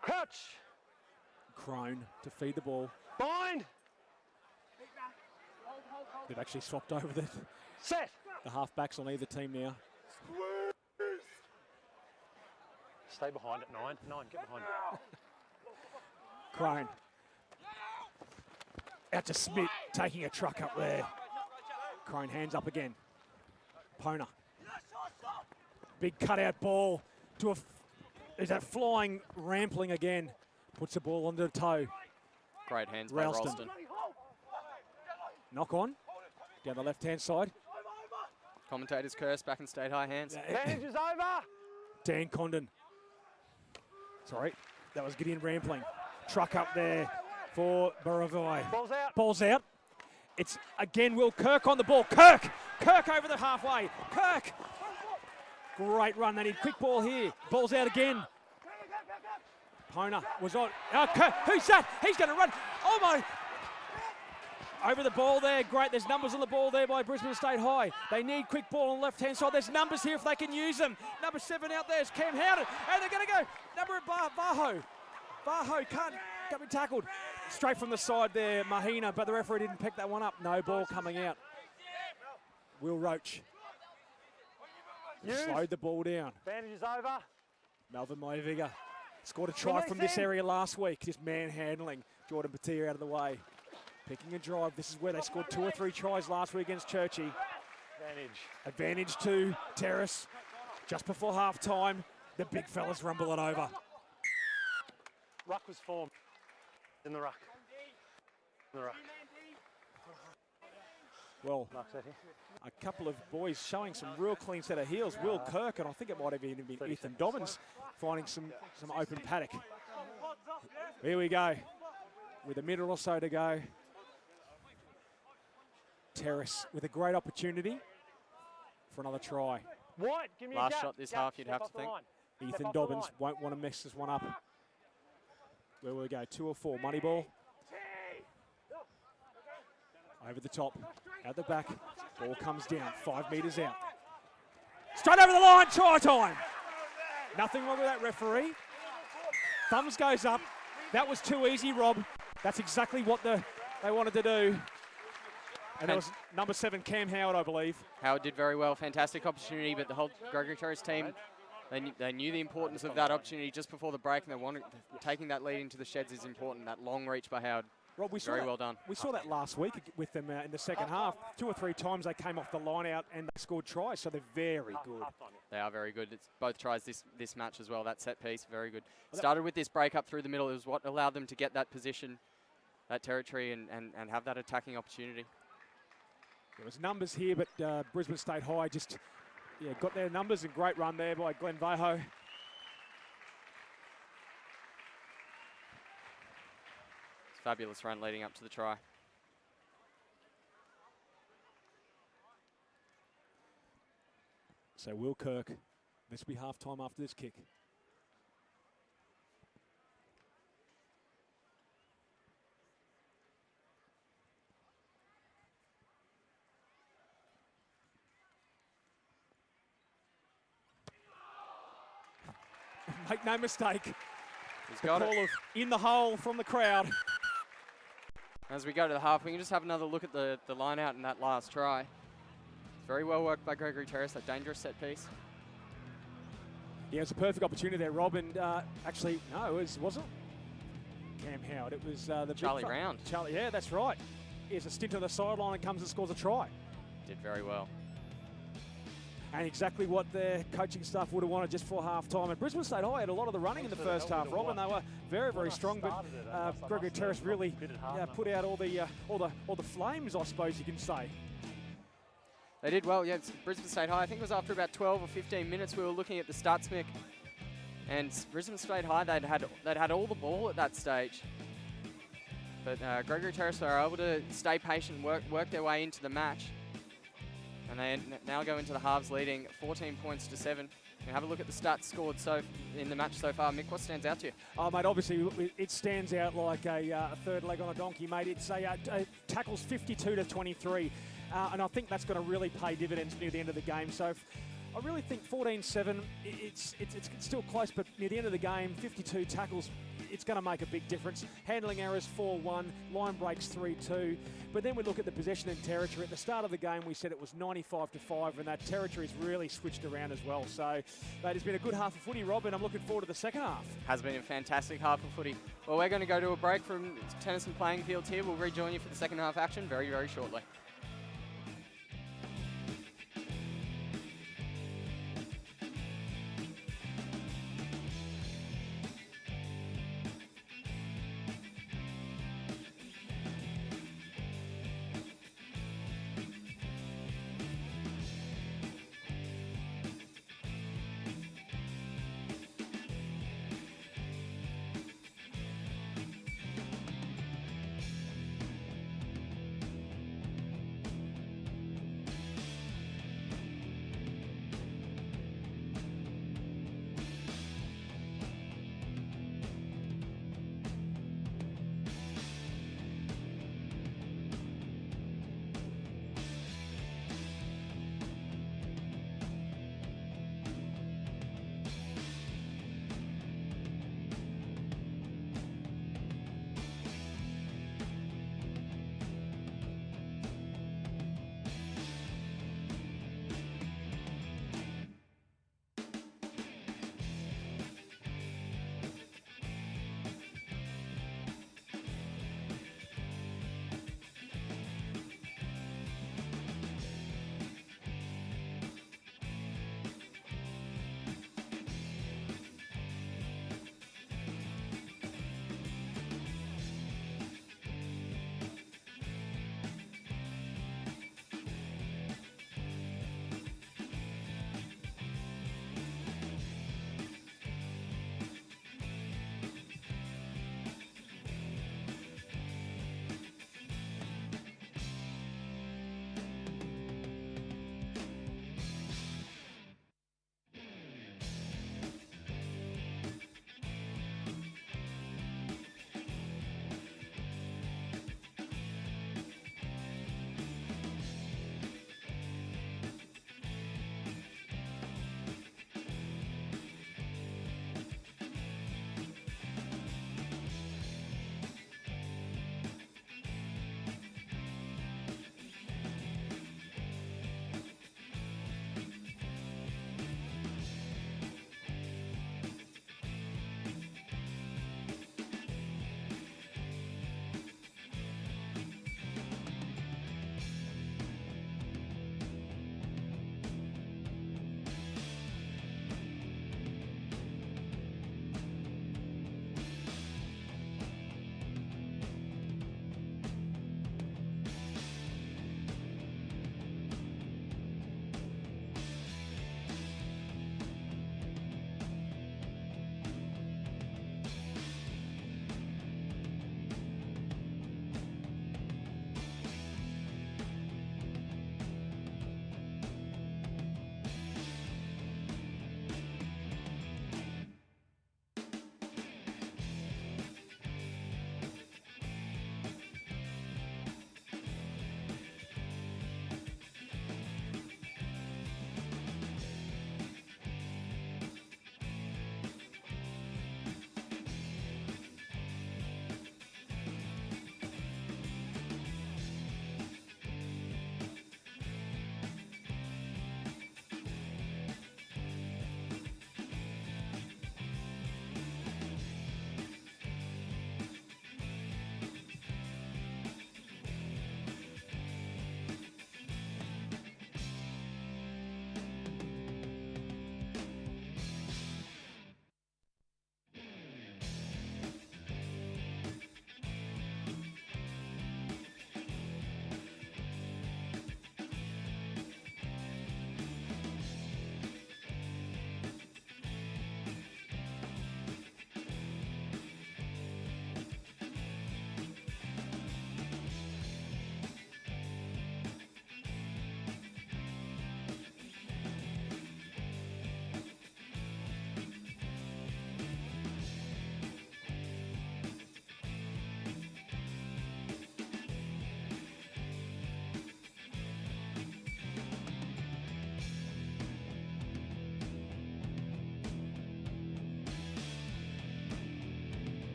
Speaker 3: Crouch.
Speaker 1: Crone to feed the ball.
Speaker 3: Bind.
Speaker 1: They've actually swapped over the
Speaker 3: Set.
Speaker 1: half-backs on either team now.
Speaker 3: Stay behind at 9. 9, get behind it.
Speaker 1: Crone. Out to Smith, taking a truck up there. Crone hands up again. Pona. Big cutout ball to is that flying Rampling again. Puts the ball under the toe.
Speaker 2: Great hands by
Speaker 1: Ralston.
Speaker 2: Ralston.
Speaker 1: Knock on. Down the left-hand side.
Speaker 2: Commentators curse back in State High hands.
Speaker 3: Advantage is over.
Speaker 1: Dan Condon. Sorry, that was Gideon Rampling. Truck up there for Baravai.
Speaker 3: Ball's out.
Speaker 1: Ball's out. It's again Will Kirk on the ball. Kirk over the halfway. Kirk. Great run. They need quick ball here. Ball's out again. Pona was on. Oh, Kirk. Who's that? He's going to run. Oh my. Over the ball there. Great. There's numbers on the ball there by Brisbane State High. They need quick ball on the left-hand side. There's numbers here if they can use them. Number 7 out there is Cam Howden. And they're going to go. Number Vaho. Vaho can't be tackled. Straight from the side there, Mahina, but the referee didn't pick that one up. No ball coming out. Will Roach. Slowed the ball down.
Speaker 3: Advantage is over.
Speaker 1: Melvin Moiviga scored a try from this area last week. Just manhandling Jordan Patia out of the way. Picking a drive. This is where they scored 2 or 3 tries last week against Churchy. Advantage to Terrace. Just before half time, the big fellas rumble it over.
Speaker 3: Ruck was formed. In the ruck. In the ruck.
Speaker 1: Well, a couple of boys showing some real clean set of heels. Will Kirk, and I think it might have even been Ethan Dobbins, finding some open paddock. Here we go. With a minute or so to go. Terrace with a great opportunity for another try.
Speaker 3: White, give me a
Speaker 2: Last
Speaker 3: gap.
Speaker 2: shot this
Speaker 3: Gap,
Speaker 2: half, you'd
Speaker 3: step
Speaker 2: have
Speaker 3: off
Speaker 2: to
Speaker 3: the
Speaker 2: think.
Speaker 3: line.
Speaker 1: Ethan
Speaker 3: Step off the
Speaker 1: Dobbins
Speaker 3: line.
Speaker 1: won't want to mess this one up. Where will we go? 2 or 4. Money ball. Over the top. Out the back. Ball comes down. 5 metres out. Straight over the line. Try time. Nothing wrong with that, referee. Thumbs goes up. That was too easy, Rob. That's exactly what they wanted to do. And that was number 7, Cam Howard, I believe.
Speaker 2: Howard did very well. Fantastic opportunity, but the whole Gregory Terrace team, they knew the importance of that opportunity just before the break, and they wanted taking that lead into the sheds is important. That long reach by Howard.
Speaker 1: Rob, we saw
Speaker 2: Very
Speaker 1: that,
Speaker 2: well done.
Speaker 1: We saw that last week with them in the second half. 2 or 3 times they came off the line out and they scored tries, so they're very good.
Speaker 2: They are very good. It's both tries this match as well. That set piece, very good. Started with this break up through the middle. It was what allowed them to get that position, that territory, and have that attacking opportunity.
Speaker 1: There was numbers here, but Brisbane State High just got their numbers, and great run there by Glenn Vaho.
Speaker 2: Fabulous run leading up to the try.
Speaker 1: So Will Kirk, this will be half time after this kick. Make no mistake,
Speaker 2: He's
Speaker 1: the
Speaker 2: got
Speaker 1: call
Speaker 2: it.
Speaker 1: of in the hole from the crowd.
Speaker 2: As we go to the half, we can just have another look at the line out in that last try. It's very well worked by Gregory Terrace, that dangerous set piece.
Speaker 1: Yeah, it's a perfect opportunity there, Rob. And actually, no, it wasn't Cam Howard. It was the
Speaker 2: Charlie Round.
Speaker 1: Charlie, yeah, that's right. He has a stint on the sideline and comes and scores a try.
Speaker 2: Did very well.
Speaker 1: And exactly what their coaching staff would have wanted just for half time. And Brisbane State High had a lot of the running in the first half, Rob, and they were very, very strong. But Gregory Terrace really put out all the flames, I suppose you can say.
Speaker 2: They did well, yeah. Brisbane State High, I think it was after about 12 or 15 minutes we were looking at the stats, Mick. And Brisbane State High, they'd had all the ball at that stage. But Gregory Terrace were able to stay patient, work their way into the match. And they now go into the halves leading 14 points to 7. And have a look at the stats scored in the match so far. Mick, what stands out to you?
Speaker 1: Oh, mate, obviously it stands out like a third leg on a donkey, mate. It's tackles 52 to 23. And I think that's going to really pay dividends near the end of the game. So I really think 14-7, it's still close, but near the end of the game, 52 tackles, it's going to make a big difference. Handling errors 4-1, line breaks 3-2. But then we look at the possession and territory. At the start of the game, we said it was 95-5, and that territory's really switched around as well. So it's been a good half of footy, Rob, and I'm looking forward to the second half.
Speaker 2: Has been a fantastic half of footy. Well, we're going to go to a break from Tennyson playing fields here. We'll rejoin you for the second half action very, very shortly.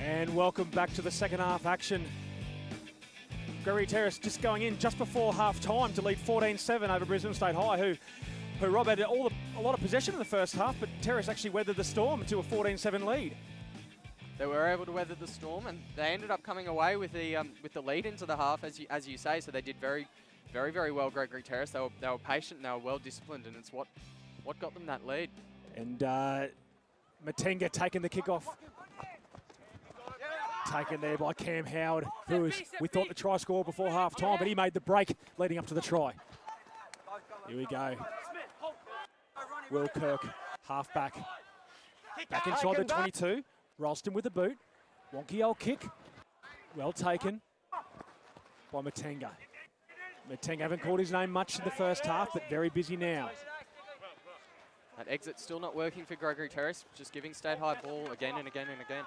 Speaker 1: And welcome back to the second half action. Gregory Terrace just going in just before half time to lead 14-7 over Brisbane State High, who Rob had a lot of possession in the first half, but Terrace actually weathered the storm to a 14-7 lead.
Speaker 2: They were able to weather the storm, and they ended up coming away with the lead into the half, as you say. So they did very, very well. Gregory Terrace. They were patient, and they were well disciplined, and it's what got them that lead.
Speaker 1: And Matenga taking the kickoff. Taken there by Cam Howard, who was, we thought, the try score before half time, but he made the break leading up to the try. Here we go. Will Kirk, half back. Back inside the 22. Ralston with the boot. Wonky old kick. Well taken by Matenga. Matenga haven't called his name much in the first half, but very busy now.
Speaker 2: That exit still not working for Gregory Terrace, just giving State High ball again and again and again.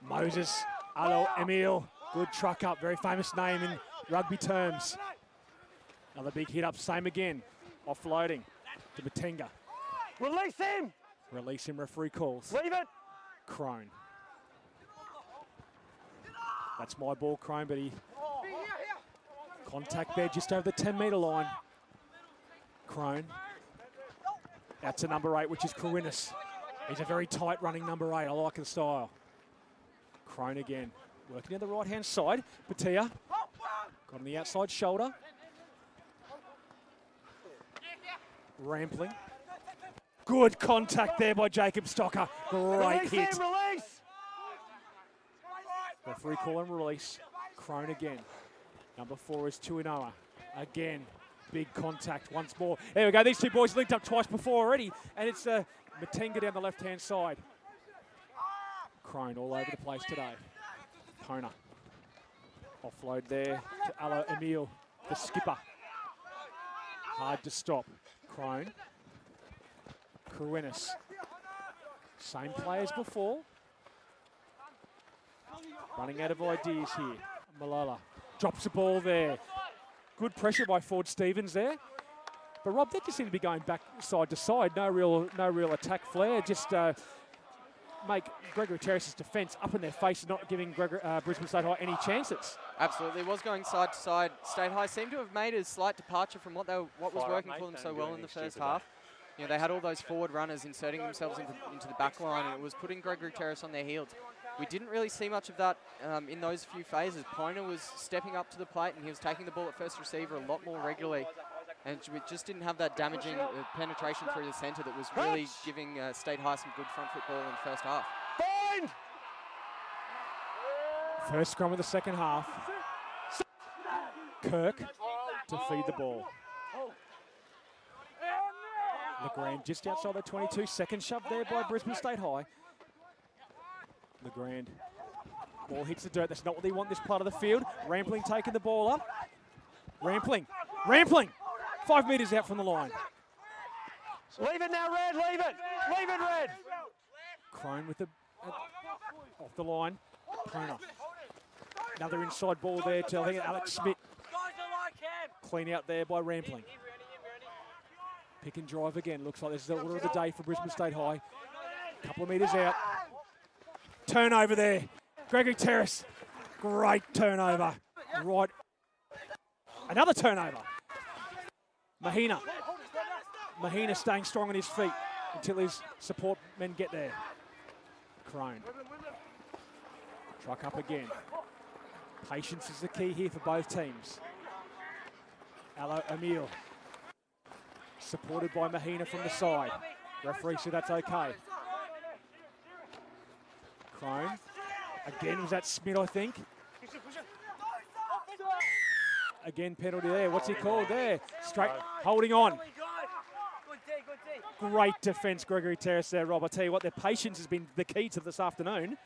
Speaker 1: Moses, Alo Emil, good truck up, very famous name in rugby terms. Another big hit up, same again. Offloading to Matenga.
Speaker 3: Release him!
Speaker 1: Release him, referee calls.
Speaker 3: Leave it!
Speaker 1: Crone. That's my ball, Crone, but he... Contact there just over the 10-metre line. Crone. Out to number 8, which is Karinis. He's a very tight running number 8. I like the style. Crone again. Working on the right-hand side. Patia. Got on the outside shoulder. Rampling. Good contact there by Jacob Stocker. Great
Speaker 3: Release
Speaker 1: hit.
Speaker 3: him, release!
Speaker 1: Referee call and release. Crone again. Number 4 is Tuinoa. Again, big contact once more. There we go. These two boys linked up twice before already, and it's Matenga down the left-hand side. Crone all over the place today. Pona. Offload there to Alo Emil, the skipper. Hard to stop. Crone. Karinis. Same play as before. Running out of ideas here. Malala drops the ball there. Good pressure by Ford Stevens there. But Rob, they just seem to be going back side to side. No real attack flair. Just make Gregory Terrace's defence up in their face and not giving Brisbane State High any chances.
Speaker 2: Absolutely, it was going side to side. State High seemed to have made a slight departure from what was working for them so well in the first half. You know, they had all those forward runners inserting themselves into the back line, and it was putting Gregory Terrace on their heels. We didn't really see much of that in those few phases. Pona was stepping up to the plate, and he was taking the ball at first receiver a lot more regularly. And we just didn't have that damaging penetration through the centre that was really giving State High some good front foot ball in the first half.
Speaker 3: Bind!
Speaker 1: First scrum of the second half. Kirk to feed the ball. Legrand just outside the 22. Second shove there by Brisbane State High. Legrand. Ball hits the dirt. That's not what they want this part of the field. Rampling taking the ball up. Rampling. 5 metres out from the line.
Speaker 3: Leave it now, Red, leave it! Leave it, Red!
Speaker 1: Crone with the... off the line. Pona. Another inside ball there to, I think, Alex Smith. Clean out there by Rampling. Pick and drive again. Looks like this is the order of the day for Brisbane State High. Couple of metres out. Turnover there. Gregory Terrace. Great turnover. Right. Another turnover. Mahina staying strong on his feet until his support men get there. Crone. Truck up again. Patience is the key here for both teams. Alo Emil. Supported by Mahina from the side. Referee said that's okay. Crone. Again, was that Smith, I think? Again, penalty there. What's he called there? Straight, holding on. Great defence, Gregory Terrace there, Rob. I tell you what, their patience has been the key to this afternoon.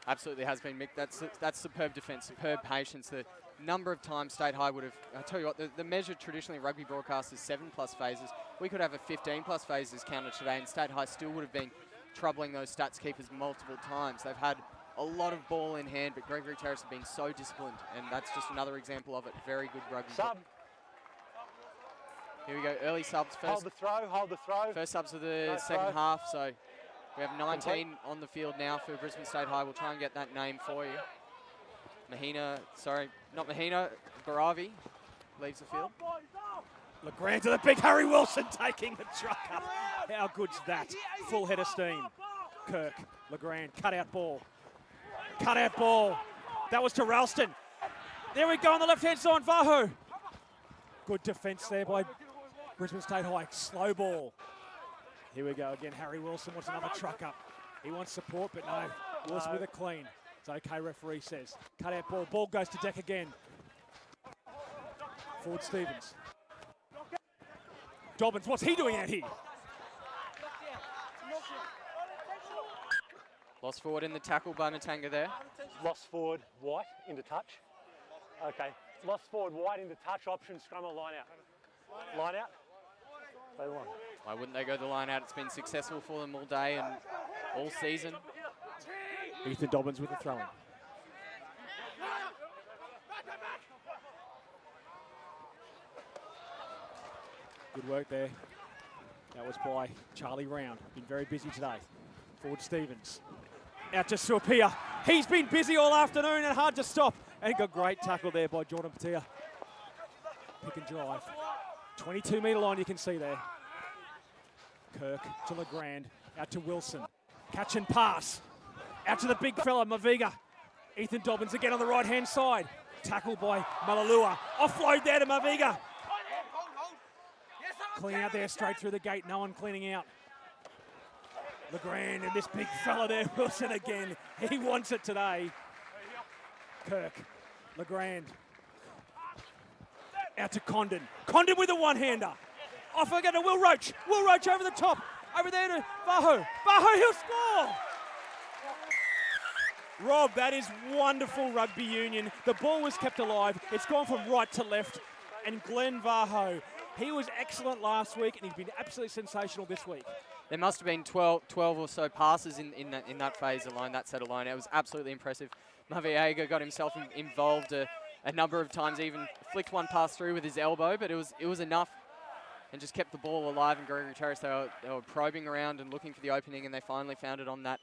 Speaker 2: Absolutely has been, Mick. That's superb defence, superb patience. The number of times State High would have, I tell you what, the measure traditionally rugby broadcast is 7+ phases. We could have a 15+ phases counted today, and State High still would have been troubling those stats keepers multiple times. They've had a lot of ball in hand, but Gregory Terrace have been so disciplined, and that's just another example of it. Very good rugby.
Speaker 3: Sub.
Speaker 2: Here we go, early subs first.
Speaker 3: Hold the throw.
Speaker 2: First subs of the second half, so We have 19 on the field now for Brisbane State High. We'll try and get that name for you. Not Mahina, Baravi leaves the field.
Speaker 1: LeGrand to the big Harry Wilson taking the truck up. How good's that? Full head of steam. Kirk, LeGrand, cut out ball. Cut out ball. That was to Ralston. There we go on the left-hand side, Vahu. Good defence there by Brisbane State High. Slow ball. Here we go again. Harry Wilson wants another truck up. He wants support, but no. Wilson with a clean. It's okay, referee says. Cut out ball. Ball goes to deck again. Forward Stevens. Dobbins, what's he doing out here?
Speaker 2: Lost forward in the tackle by Matanga there.
Speaker 3: Lost forward, White into touch. Okay. Lost forward, White into touch. Option, scrum or line out. Line out. Play one.
Speaker 2: Why wouldn't they go the line out? It's been successful for them all day and all season.
Speaker 1: Ethan Dobbins with the throw-in. Good work there. That was by Charlie Round. Been very busy today. Forward Stevens. Out to Suapia. He's been busy all afternoon and hard to stop. And he got great tackle there by Jordan Patia. Pick and drive. 22-metre line you can see there. Kirk to LeGrand. Out to Wilson. Catch and pass. Out to the big fella, Maviga. Ethan Dobbins again on the right-hand side. Tackle by Malalua. Offload there to Maviga. Clean out there straight through the gate. No one cleaning out. LeGrand and this big fella there, Wilson again. He wants it today. Kirk. LeGrand. Out to Condon. Condon with a one-hander. Off again to Will Roach. Will Roach over the top. Over there to Vahu. Vahu, he'll score! Rob, that is wonderful rugby union. The ball was kept alive. It's gone from right to left. And Glenn Vahu, he was excellent last week and he's been absolutely sensational this week.
Speaker 2: There must have been 12 or so passes in that phase alone, that set alone. It was absolutely impressive. Maviega got himself involved a number of times, even flicked one pass through with his elbow, but it was enough and just kept the ball alive. And Gregory Terrace, they were probing around and looking for the opening, and they finally found it on that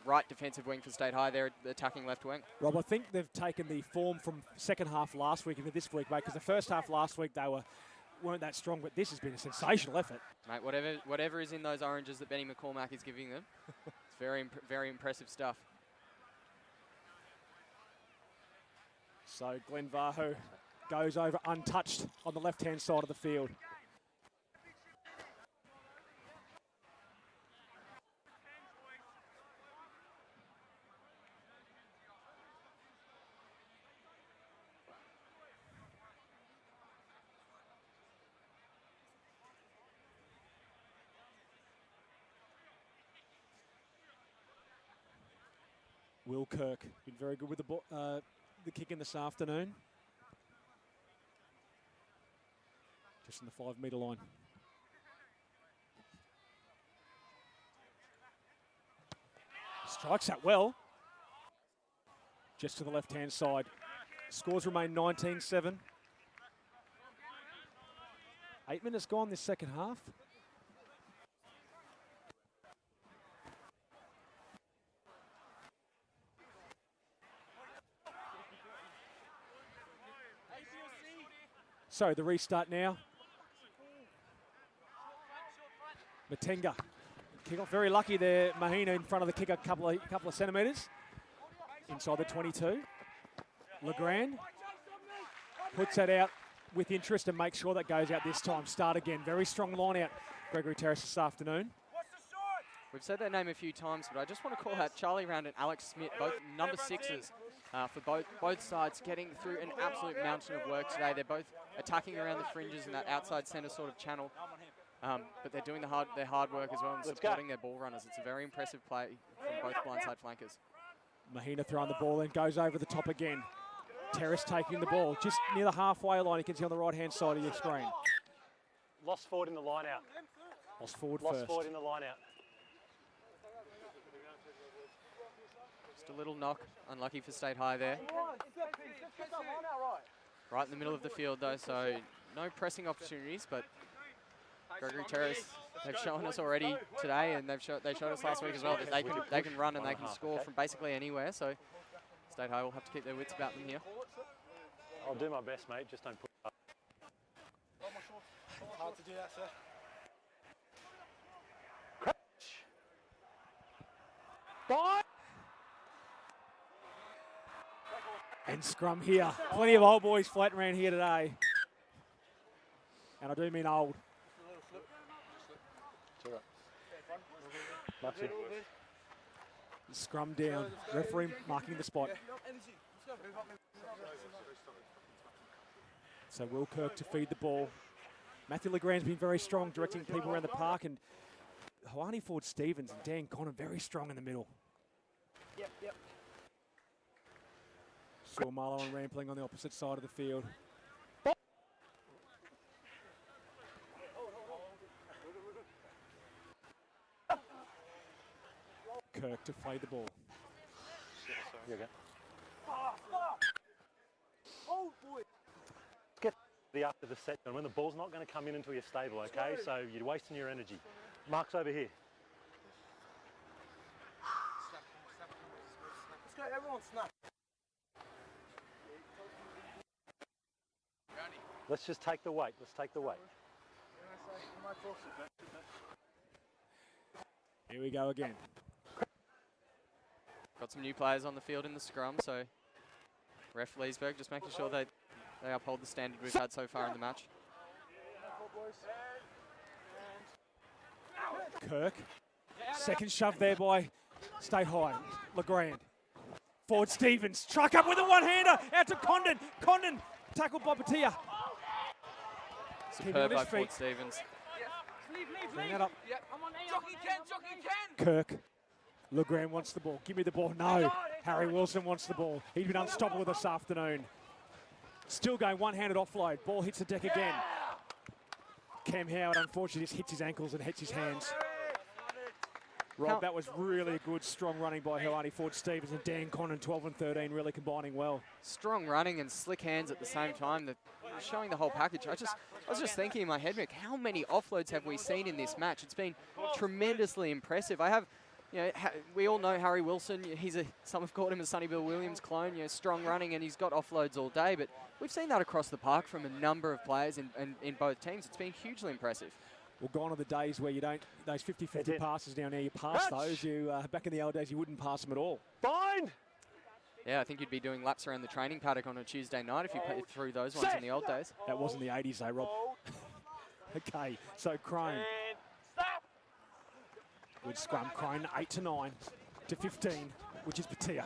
Speaker 2: right defensive wing for State High there, attacking left wing.
Speaker 1: Rob, I think they've taken the form from second half last week into this week, mate, because the first half last week they weren't that strong, but this has been a sensational effort.
Speaker 2: Mate, whatever is in those oranges that Benny McCormack is giving them, it's very impressive stuff.
Speaker 1: So Glenn Vahu goes over untouched on the left-hand side of the field. Will Kirk been very good with the kick in this afternoon. Just in the 5-metre line. Strikes that well. Just to the left-hand side. Scores remain 19-7. 8 minutes gone this second half. So the restart now. Matenga. Kick off very lucky there. Mahina in front of the kicker, couple of centimetres. Inside the 22. LeGrand puts that out with interest and makes sure that goes out this time. Start again. Very strong line out, Gregory Terrace this afternoon.
Speaker 2: We've said their name a few times, but I just want to call out Charlie Round and Alex Smith, both number 6s for both sides, getting through an absolute mountain of work today. They're both attacking around the fringes in that outside centre sort of channel, but they're doing their hard work as well and supporting their ball runners. It's a very impressive play from both blindside flankers.
Speaker 1: Mahina throwing the ball in, goes over the top again. Terrace taking the ball just near the halfway line. You can see on the right-hand side of your screen.
Speaker 3: Lost forward in the line out.
Speaker 1: Lost forward
Speaker 3: Lost
Speaker 1: first.
Speaker 3: forward in the line out.
Speaker 2: Just a little knock, unlucky for State High there. Right in the middle of the field though, so no pressing opportunities, but Gregory Terrace, they've shown us already today, and they showed us last week as well, that they can run and they can score from basically anywhere. So State High will have to keep their wits about them here.
Speaker 3: I'll do my best, mate. Just don't put up.
Speaker 5: Hard to do that, sir.
Speaker 3: Bye.
Speaker 1: And scrum here. Plenty of old boys floating around here today. And I do mean old. Scrum down. Referee marking the spot. So Will Kirk to feed the ball. Matthew Legrand's been very strong directing people around the park, and Hawani Ford-Stevens and Dan Connor very strong in the middle.
Speaker 5: Yep.
Speaker 1: Saw Marlow and Rampling on the opposite side of the field. Kirk to play the ball.
Speaker 3: You go.
Speaker 5: Oh boy.
Speaker 3: Get the after the set, and when the ball's not going to come in until you're stable, okay? So you're wasting your energy. Mark's over here.
Speaker 5: Let's go, everyone snap.
Speaker 3: Let's just take the weight. Let's take the weight.
Speaker 1: Here we go again.
Speaker 2: Got some new players on the field in the scrum, so ref Leesburg just making sure they uphold the standard we've had so far in the match.
Speaker 1: Kirk. Second shove there by State High. Legrand. Ford-Stevens. Truck up with a one-hander. Out to Condon. Condon tackled by Patia.
Speaker 2: Superb by Ford-Stevens.
Speaker 1: Bring that up.
Speaker 5: Jockey Ken!
Speaker 1: Kirk. Legrand wants the ball. Give me the ball. No. Harry Wilson wants the ball. He's been unstoppable this afternoon. Still going one-handed offload. Ball hits the deck again. Cam Howard, unfortunately, just hits his ankles and hits his hands. Rob, that was really a good, strong running by Hawani Ford-Stevens and Dan Connon, 12 and 13, really combining well.
Speaker 2: Strong running and slick hands at the same time. They're showing the whole package. I was just thinking in my head, Mick, how many offloads have we seen in this match? It's been tremendously impressive. We all know Harry Wilson. Some have called him a Sonny Bill Williams clone. Strong running, and he's got offloads all day. But we've seen that across the park from a number of players in both teams. It's been hugely impressive.
Speaker 1: Well, gone are the days where you don't, those 50-50 passes down there, you pass those. Back in the old days, you wouldn't pass them at all.
Speaker 3: Bind!
Speaker 2: Yeah, I think you'd be doing laps around the training paddock on a Tuesday night if you threw those ones in the old days.
Speaker 1: That wasn't the 80s though, Rob. Okay, so Crone. Good scrum, Crone 8 to 9 to 15, which is Patia.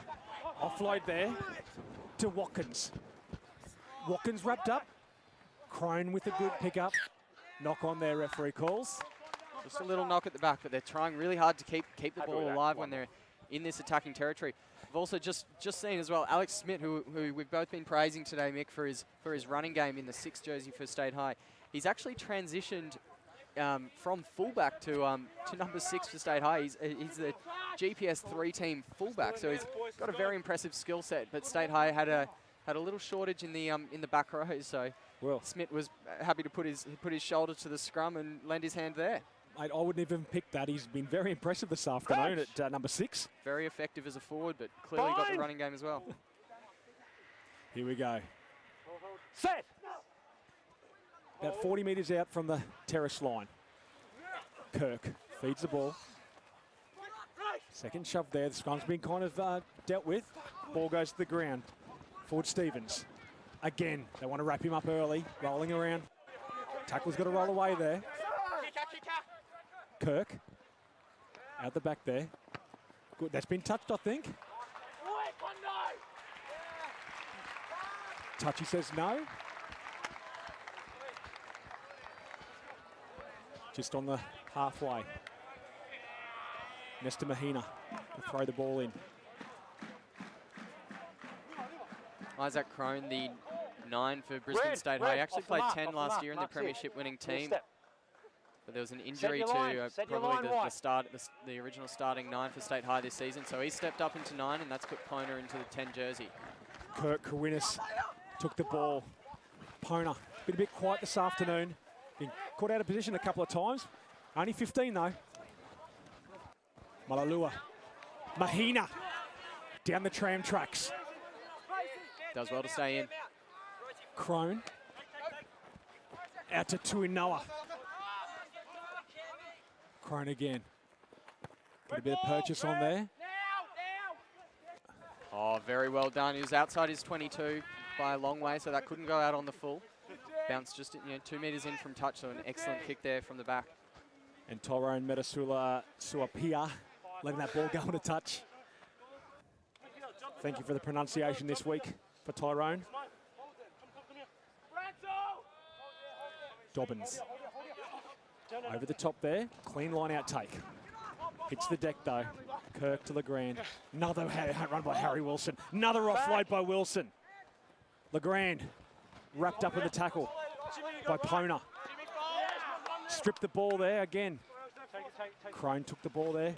Speaker 1: Offload there to Watkins. Watkins wrapped up. Crone with a good pickup. Knock on there, referee calls.
Speaker 2: Just a little knock at the back, but they're trying really hard to keep the ball alive when they're in this attacking territory. We've also just seen as well Alex Smith, who we've both been praising today, Mick, for his running game in the 6th jersey for State High. He's actually transitioned from fullback to number 6 for State High. He's the GPS 3-team fullback, so he's got a very impressive skill set. But State High had a little shortage in the back row, so Smith was happy to put his shoulder to the scrum and lend his hand there.
Speaker 1: I wouldn't even pick that. He's been very impressive this afternoon at number 6.
Speaker 2: Very effective as a forward, but clearly got the running game as well.
Speaker 1: Here we go.
Speaker 3: Set!
Speaker 1: About 40 metres out from the terrace line. Kirk feeds the ball. Second shove there. The scrum's been kind of dealt with. Ball goes to the ground. Ford-Stevens. Again, they want to wrap him up early. Rolling around. Tackle's got to roll away there. Kirk. Out the back there. Good. That's been touched, I think. Touchy says no. Just on the halfway. Nesta Mahina to throw the ball in.
Speaker 2: Isaac Crone, the 9 for Brisbane State High. He actually played 10 last year in the premiership winning team. But there was an injury to probably the original starting 9 for State High this season. So he stepped up into 9, and that's put Pona into the 10 jersey.
Speaker 1: Kirk Kowinnis took the ball. Pona, been a bit quiet this afternoon. Been caught out of position a couple of times. Only 15 though. Malalua. Mahina. Down the tram tracks.
Speaker 2: Does well to stay in.
Speaker 1: Crone. Out to Tuinoa. Crone again. Got a bit of purchase on there.
Speaker 2: Oh, very well done. He was outside his 22 by a long way, so that couldn't go out on the full. Bounced just 2 metres in from touch, so an excellent kick there from the back.
Speaker 1: And Tyrone Metasula Suapia letting that ball go on a touch. Thank you for the pronunciation this week for Tyrone. Dobbins. Over the top there. Clean line out take. Hits the deck though. Kirk to Legrand. Another run by Harry Wilson. Another offload by Wilson. Legrand wrapped up in the tackle by Pona. Stripped the ball there again. Crone took the ball there.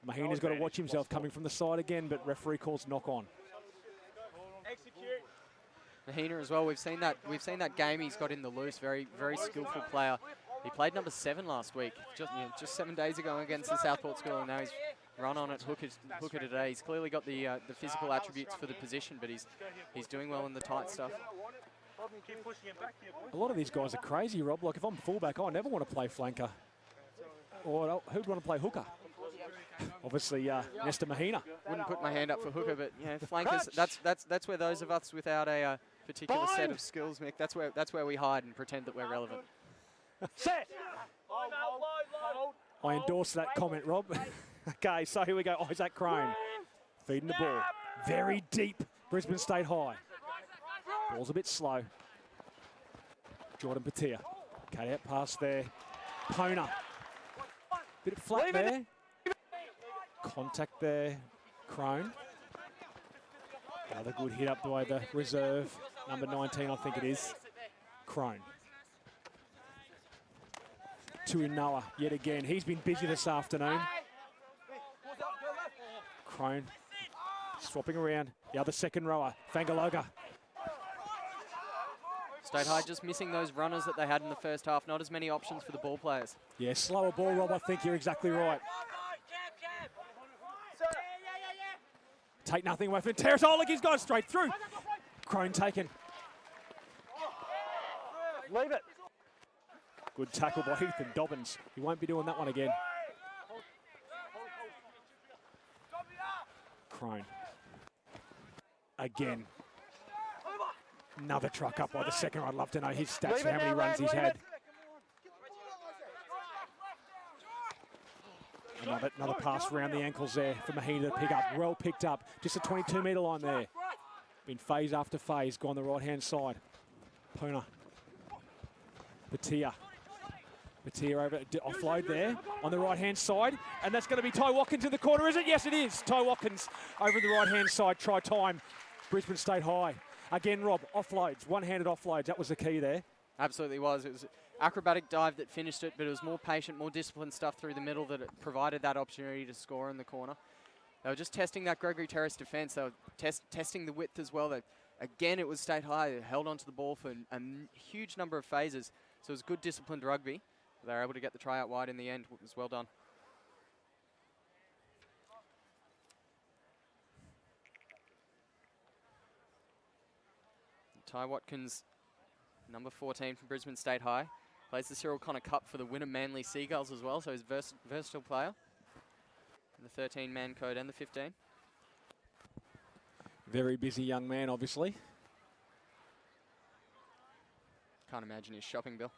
Speaker 1: Mahina's got to watch himself coming from the side again, but referee calls knock on.
Speaker 2: Mahina as well. We've seen that game he's got in the loose. Very, very skillful player. He played number 7 last week, just 7 days ago against the Southport School, and now he's run on at hooker today. He's clearly got the physical attributes for the position, but he's doing well in the tight stuff.
Speaker 1: A lot of these guys are crazy, Rob. Like if I'm fullback, I never want to play flanker. Or who'd want to play hooker? Obviously, Nestor Mahina.
Speaker 2: Wouldn't put my hand up for hooker, but flankers. That's where those of us without a particular set of skills, Mick. That's where we hide and pretend that we're relevant.
Speaker 3: Set.
Speaker 1: I endorse that comment, Rob. Okay, so here we go. Isaac Crone feeding the ball. Very deep, Brisbane State High. Ball's a bit slow. Jordan Patea. Cut out pass there. Pona. Bit of flat there. Contact there. Crone. Another good hit up by the reserve. Number 19, I think it is. Crone. Tuinoa yet again. He's been busy this afternoon. Crone swapping around. The other second rower, Fangaloga.
Speaker 2: State High just missing those runners that they had in the first half. Not as many options for the ball players.
Speaker 1: Yeah, slower ball, Rob. I think you're exactly right. Take nothing away from Terrace. Oh, look, he's gone straight through. Crone taken.
Speaker 3: Leave it.
Speaker 1: Good tackle by Ethan Dobbins. He won't be doing that one again. Crone. Again. Another truck up by the second. I'd love to know his stats for how many runs he's had. Another pass around the ankles there for Mahina to pick up. Well picked up. Just a 22-metre line there. Been phase after phase. Gone the right-hand side. Pona. Patea. Patea over offload there on the right-hand side. And that's going to be Ty Watkins in the corner, is it? Yes, it is. Ty Watkins over the right-hand side. Try time. Brisbane State High. Again, Rob, offloads. One-handed offloads. That was the key there.
Speaker 2: Absolutely was. It was an acrobatic dive that finished it, but it was more patient, more disciplined stuff through the middle that it provided that opportunity to score in the corner. They were just testing that Gregory Terrace defence. They were testing the width as well. Again, it was State High. They held onto the ball for a huge number of phases. So it was good disciplined rugby. They were able to get the try out wide in the end. It was well done. Ty Watkins, number 14 from Brisbane State High, plays the Cyril Connor Cup for the Wynnum Manly Seagulls as well, so he's a versatile player. The 13-man code and the 15.
Speaker 1: Very busy young man, obviously.
Speaker 2: Can't imagine his shopping bill.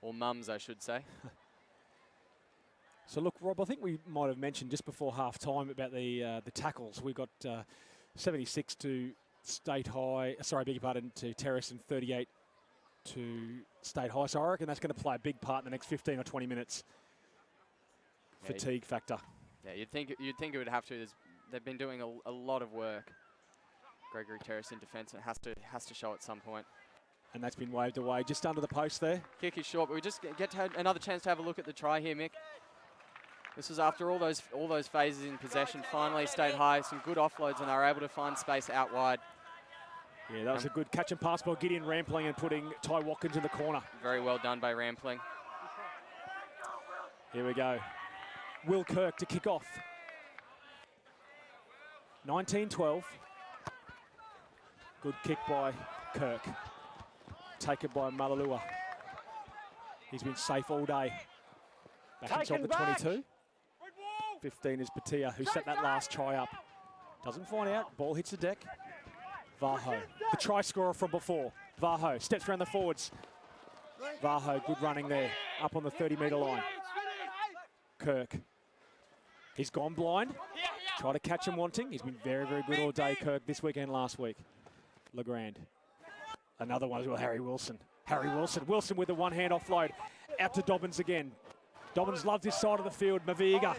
Speaker 2: Or mums, I should say.
Speaker 1: So look, Rob, I think we might have mentioned just before half-time about the tackles. We got 76 to State High, sorry, I beg your pardon, to Terrace, and 38 to State High. So I reckon that's going to play a big part in the next 15 or 20 minutes. Yeah, fatigue factor.
Speaker 2: Yeah, you'd think it would have to. They've been doing a lot of work. Gregory Terrace in defence, and it has to show at some point.
Speaker 1: And that's been waved away just under the post there.
Speaker 2: Kick is short, but we just get to have another chance to have a look at the try here, Mick. This was after all those phases in possession. Finally, State High, some good offloads, and they were able to find space out wide.
Speaker 1: Yeah, that was a good catch and pass by Gideon Rampling and putting Ty Watkins in the corner.
Speaker 2: Very well done by Rampling.
Speaker 1: Here we go. Will Kirk to kick off. 19-12. Good kick by Kirk. Taken by Malalua. He's been safe all day. Back inside the 22. 15 is Patia, who set that last try up. Doesn't find out. Ball hits the deck. Vaho, the try scorer from before. Vaho steps around the forwards. Vaho, good running there. Up on the 30-metre line. Kirk. He's gone blind. Try to catch him wanting. He's been very, very good all day, Kirk, this weekend, last week. Legrand. Another one as well, Harry Wilson. Harry Wilson. Wilson with a one-hand offload. Out to Dobbins again. Dobbins loves this side of the field. Maviga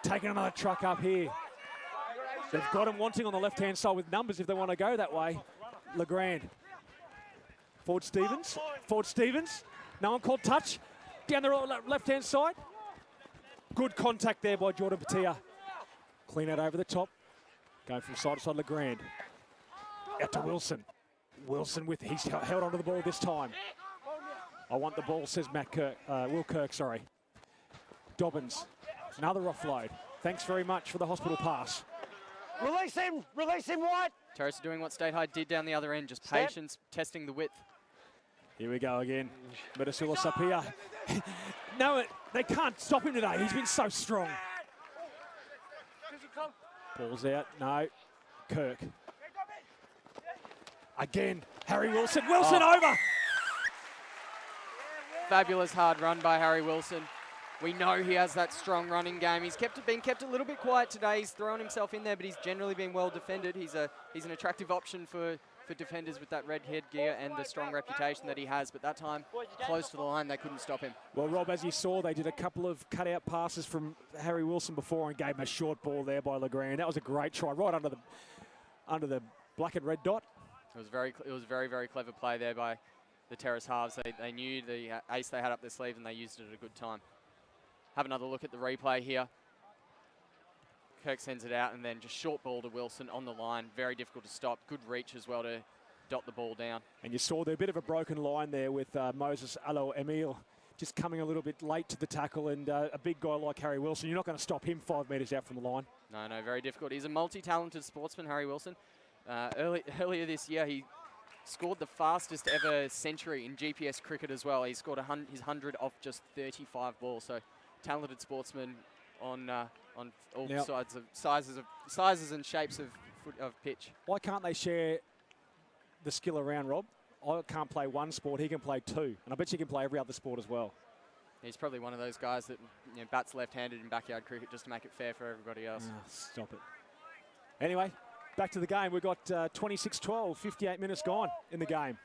Speaker 1: taking another truck up here. They've got him wanting on the left-hand side with numbers if they want to go that way. Legrand. Ford Stevens. Ford Stevens. No one called touch. Down the left-hand side. Good contact there by Jordan Patia. Clean out over the top. Going from side to side, Legrand. Out to Wilson. Wilson with, he's held onto the ball this time. I want the ball, says Will Kirk, sorry. Dobbins, another offload. Thanks very much for the hospital pass.
Speaker 3: Release him, White.
Speaker 2: Terrace doing what State High did down the other end, just patience, testing the width.
Speaker 1: Here we go again. Metasula Sapia. No, they can't stop him today. He's been so strong. Ball's out. No. Kirk. Again. Harry Wilson. Wilson over.
Speaker 2: Fabulous hard run by Harry Wilson. We know he has that strong running game. He's been kept a little bit quiet today. He's thrown himself in there, but he's generally been well defended. He's an attractive option for defenders with that red headgear and the strong reputation that he has. But that time, close to the line, they couldn't stop him.
Speaker 1: Well, Rob, as you saw, they did a couple of cutout passes from Harry Wilson before and gave him a short ball there by Legrand. That was a great try, right under the black and red dot.
Speaker 2: It was very, very clever play there by the Terrace halves. They knew the ace they had up their sleeve and they used it at a good time. Have another look at the replay here. Kirk sends it out and then just short ball to Wilson on the line. Very difficult to stop. Good reach as well to dot the ball down.
Speaker 1: And you saw there a bit of a broken line there with Moses Alo Emil just coming a little bit late to the tackle, and a big guy like Harry Wilson, you're not going to stop him 5 metres out from the line.
Speaker 2: No, very difficult. He's a multi-talented sportsman, Harry Wilson. Earlier this year, he scored the fastest ever century in GPS cricket as well. He scored his 100 off just 35 balls. So talented sportsman on all sizes and shapes of pitch.
Speaker 1: Why can't they share the skill around, Rob? I can't play one sport, he can play two. And I bet you can play every other sport as well.
Speaker 2: He's probably one of those guys that bats left-handed in backyard cricket just to make it fair for everybody else.
Speaker 1: Stop it. Anyway, back to the game. We've got 26-12, 58 minutes gone in the game.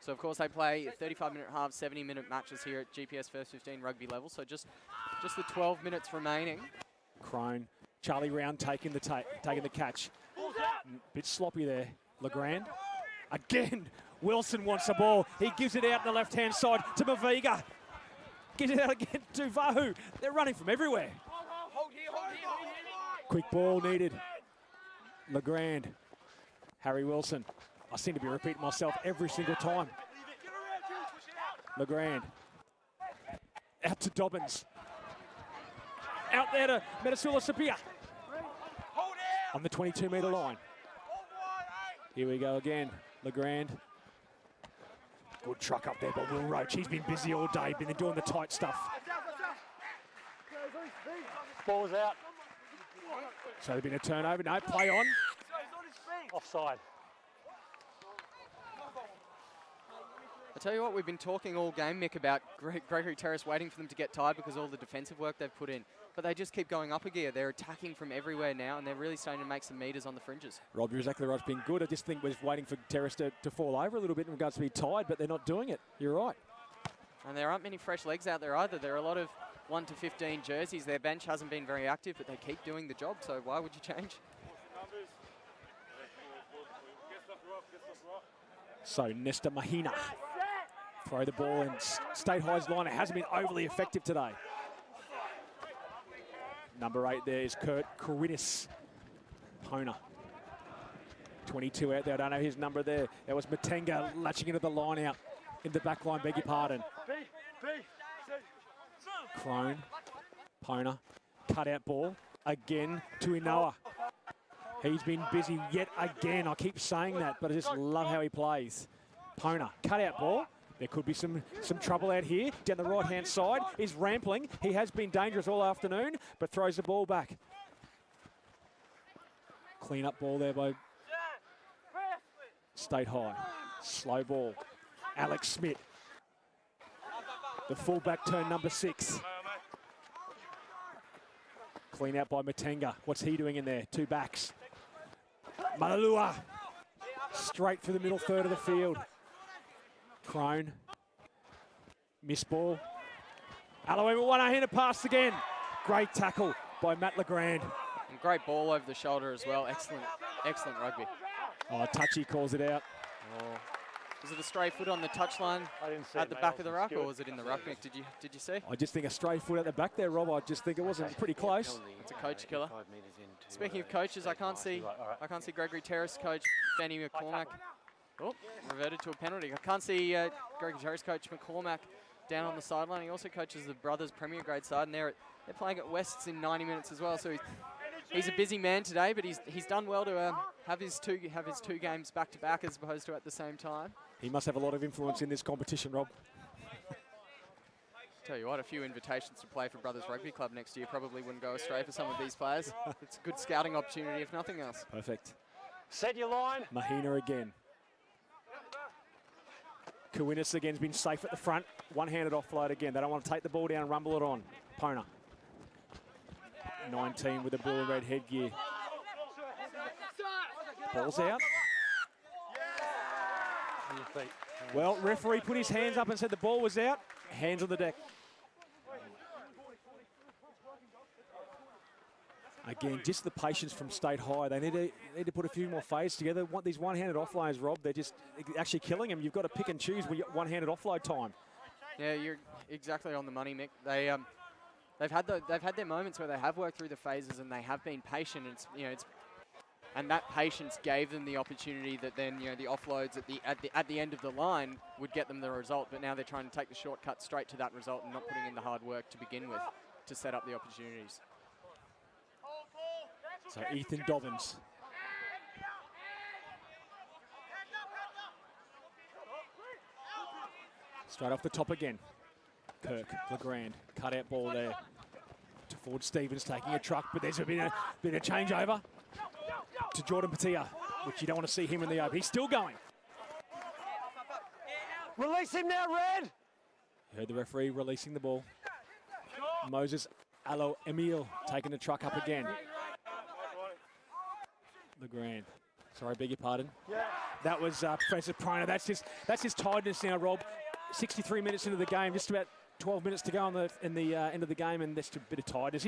Speaker 2: So, of course, they play 35-minute halves, 70-minute matches here at GPS First 15 rugby level. So just the 12 minutes remaining.
Speaker 1: Crone, Charlie Round taking the catch. Bit sloppy there. Legrand. Again, Wilson wants the ball. He gives it out on the left-hand side to Maviga. Gives it out again to Vahu. They're running from everywhere. Quick ball needed. Legrand. Harry Wilson. I seem to be repeating myself every single time. Legrand. Out to Dobbins. Out there to Metasula Sapia. On the 22-metre line. Here we go again. Legrand. Good truck up there by Will Roach. He's been busy all day, been doing the tight stuff.
Speaker 3: Ball's out.
Speaker 1: So there's been a turnover. No, play on.
Speaker 3: Offside.
Speaker 2: I tell you what, we've been talking all game, Mick, about Gregory Terrace waiting for them to get tired because of all the defensive work they've put in. But they just keep going up a gear. They're attacking from everywhere now, and they're really starting to make some metres on the fringes.
Speaker 1: Rob, you're exactly right. It's been good. I just think we're waiting for Terrace to fall over a little bit in regards to be tired, but they're not doing it. You're right.
Speaker 2: And there aren't many fresh legs out there either. There are a lot of 1 to 15 jerseys. Their bench hasn't been very active, but they keep doing the job, so why would you change?
Speaker 1: So Nesta Mahina. Throw the ball in State High's line. It hasn't been overly effective today. Number 8 there is Kurt Kruinis. Pona. 22 out there, I don't know his number there. That was Matenga latching into the line out, in the back line, beg your pardon. Crone, Pona, cut out ball, again to Inoa. He's been busy yet again, I keep saying that, but I just love how he plays. Pona, cut out ball. There could be some trouble out here. Down the right-hand side is Rampling. He has been dangerous all afternoon, but throws the ball back. Clean up ball there by State High. Slow ball. Alex Smith. The fullback turn number 6. Clean out by Matenga. What's he doing in there? 2 backs. Malua. Straight through the middle third of the field. Crone. Miss ball. Aloe one-handed pass again. Great tackle by Matt Legrand.
Speaker 2: And great ball over the shoulder as well. Excellent rugby.
Speaker 1: Oh, Touchy calls it out.
Speaker 2: Oh. Was it a stray foot on the touchline at the back of the ruck, or was it in the ruck, Mick? Did you see?
Speaker 1: I just think a stray foot at the back there, Rob. I just think it wasn't pretty close.
Speaker 2: It's a coach killer. Speaking of coaches, I can't see Gregory Terrace coach Benny McCormack. Oh, reverted to a penalty. I can't see Gregory Terrace coach McCormack down on the sideline. He also coaches the Brothers Premier Grade side, and they're playing at Wests in 90 minutes as well. So he's a busy man today, but he's done well to have his two games back to back as opposed to at the same time.
Speaker 1: He must have a lot of influence in this competition, Rob.
Speaker 2: Tell you what, a few invitations to play for Brothers Rugby Club next year probably wouldn't go astray for some of these players. It's a good scouting opportunity, if nothing else.
Speaker 1: Perfect.
Speaker 3: Set your line.
Speaker 1: Mahina again. Kuinis again's been safe at the front. One-handed offload again. They don't want to take the ball down and rumble it on. Pona. 19 with a blue and red headgear. Ball's out. Well, referee put his hands up and said the ball was out. Hands on the deck. Again, just the patience from State High. They need to put a few more fades together. These one-handed offloads, Rob, they're just actually killing them. You've got to pick and choose when you got one-handed offload time.
Speaker 2: Yeah, you're exactly on the money, Mick. They've had their moments where they have worked through the phases and they have been patient. And that patience gave them the opportunity that then the offloads at the end of the line would get them the result. But now they're trying to take the shortcut straight to that result and not putting in the hard work to begin with to set up the opportunities.
Speaker 1: So Ethan Dobbins. Straight off the top again. Kirk, Legrand, cut out ball there to Ford Stevens taking a truck, but there's been a changeover to Jordan Patia, which you don't want to see him in the open. He's still going.
Speaker 3: Release him now, Red.
Speaker 1: You heard the referee releasing the ball. Moses Alo Emil taking the truck up again. Legrand. Sorry, beg your pardon. Yeah. That was Professor Prona. That's his tiredness now, Rob. 63 minutes into the game, just about 12 minutes to go in the end of the game, and that's a bit of tiredness.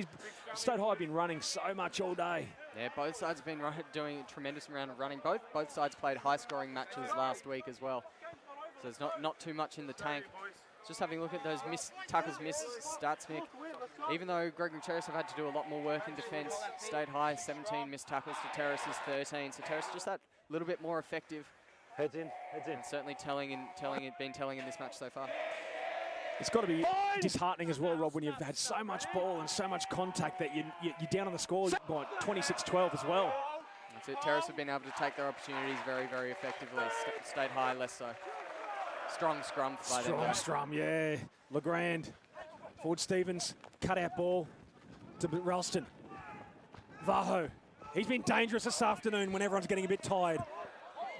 Speaker 1: State High have been running so much all day.
Speaker 2: Yeah, both sides have been doing a tremendous amount of running. Both sides played high-scoring matches last week as well. So there's not too much in the tank. Just having a look at those tackles missed stats, Mick. Even though Gregory Terrace have had to do a lot more work in defence, State High 17 missed tackles to Terrace's 13. So Terrace just that little bit more effective.
Speaker 3: Heads in.
Speaker 2: And certainly telling in this match so far.
Speaker 1: It's got to be disheartening as well, Rob, when you've had so much ball and so much contact that you're down on the score by 26-12 as well.
Speaker 2: That's it. Terrace have been able to take their opportunities very, very effectively. State High less so. Strong scrum by them.
Speaker 1: Strong scrum, yeah. Legrand, Ford Stevens, cut out ball to Ralston. Vaho, he's been dangerous this afternoon when everyone's getting a bit tired.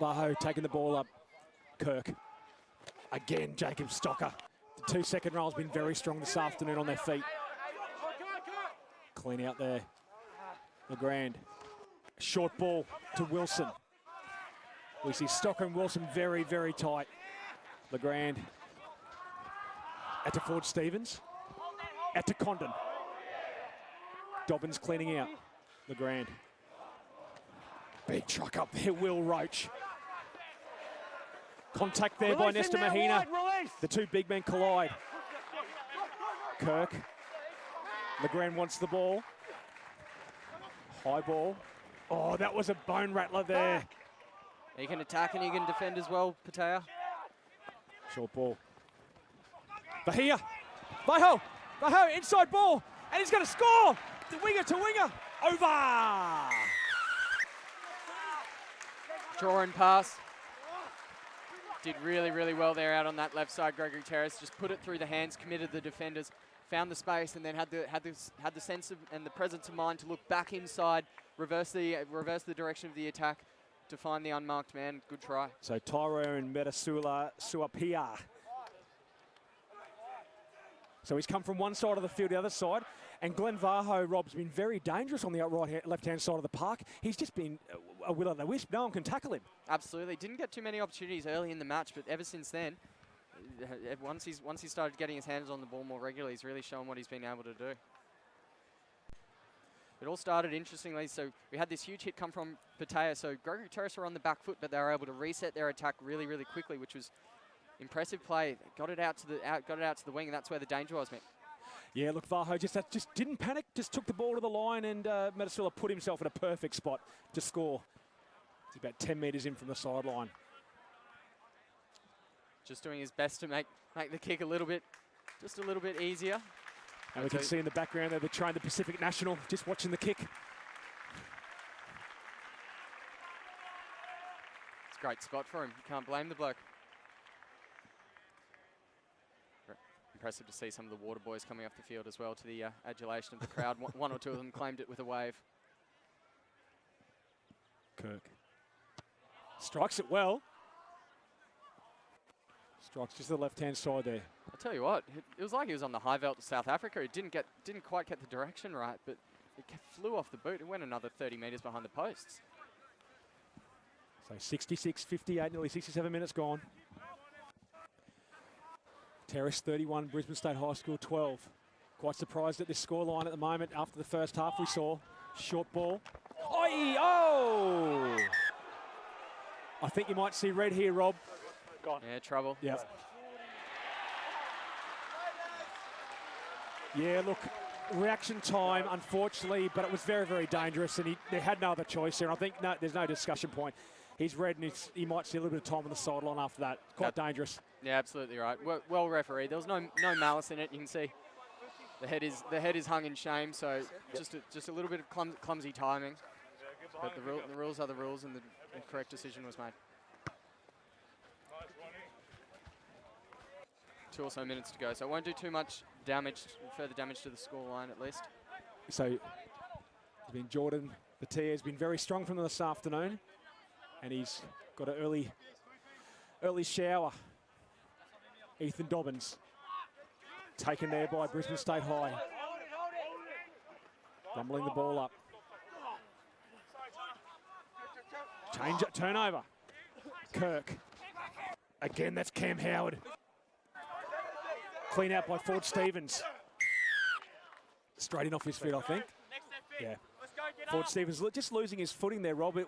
Speaker 1: Vaho taking the ball up. Kirk. Again, Jacob Stocker. The 2 second roll's been very strong this afternoon on their feet. Clean out there. Legrand. Short ball to Wilson. We see Stocker and Wilson very, very tight. Legrand. Out to Ford Stevens. Out to Condon. Dobbins cleaning out. Legrand. Big truck up there, Will Roach. Contact there by Nestor Mahina. The two big men collide. Kirk. Legrand wants the ball. High ball. Oh, that was a bone rattler there.
Speaker 2: He can attack and he can defend as well, Patea.
Speaker 1: Short ball. Bahia. Vaho, inside ball. And he's going to score. The winger to winger. Over.
Speaker 2: Draw and pass. Did really, really well there out on that left side, Gregory Terrace. Just put it through the hands, committed the defenders, found the space, and then had the sense of, and the presence of mind to look back inside, reverse the direction of the attack to find the unmarked man. Good try.
Speaker 1: So Tyro and Metasula Suapia. So he's come from one side of the field, the other side. And Glenn Vaho, Rob's been very dangerous on the left-hand side of the park. He's just been a will-o'-the-wisp. No one can tackle him.
Speaker 2: Absolutely. Didn't get too many opportunities early in the match, but ever since then, once he started getting his hands on the ball more regularly, he's really shown what he's been able to do. It all started interestingly. So we had this huge hit come from Patea. So Gregory Terrace were on the back foot, but they were able to reset their attack really, really quickly, which was impressive play. Got it out to the wing, and that's where the danger was, mate.
Speaker 1: Yeah, look, Vaho just didn't panic, just took the ball to the line, and Metasula put himself in a perfect spot to score. He's about 10 metres in from the sideline.
Speaker 2: Just doing his best to make the kick just a little bit easier.
Speaker 1: And we can see in the background there, they're trying the Pacific National, just watching the kick.
Speaker 2: It's a great spot for him. You can't blame the bloke. Impressive to see some of the water boys coming off the field as well, to the adulation of the crowd. One or two of them claimed it with a wave.
Speaker 1: Kirk strikes it well. Strikes just the left-hand side there.
Speaker 2: I'll tell you what, it was like he was on the high veld to South Africa. He didn't quite get the direction right, but it flew off the boot. It went another 30 metres behind the posts.
Speaker 1: So 66, 58, nearly 67 minutes gone. Terrace 31, Brisbane State High School 12. Quite surprised at this scoreline at the moment after the first half we saw. Short ball. Oi! Oh! I think you might see red here, Rob.
Speaker 3: Gone.
Speaker 2: Yeah, trouble.
Speaker 1: Yeah. Yeah, look, reaction time, unfortunately, but it was very, very dangerous, and they had no other choice here. I think there's no discussion point. He's red, and he might see a little bit of time on the sideline after that. Quite dangerous.
Speaker 2: Yeah, absolutely right. Well refereed. There was no malice in it. You can see the head is hung in shame. So just a little bit of clumsy timing. But the rules are the rules, and the correct decision was made. 2 or so minutes to go, so it won't do too much further damage to the scoreline at least.
Speaker 1: So it's been Jordan Batia has been very strong from this afternoon, and he's got an early shower. Ethan Dobbins taken there by Brisbane State High. Rumbling the ball up. Change it, turnover. Kirk. Again, that's Cam Howard. Clean out by Ford Stevens. Straight in off his feet, I think. Yeah. Ford Stevens just losing his footing there, Rob.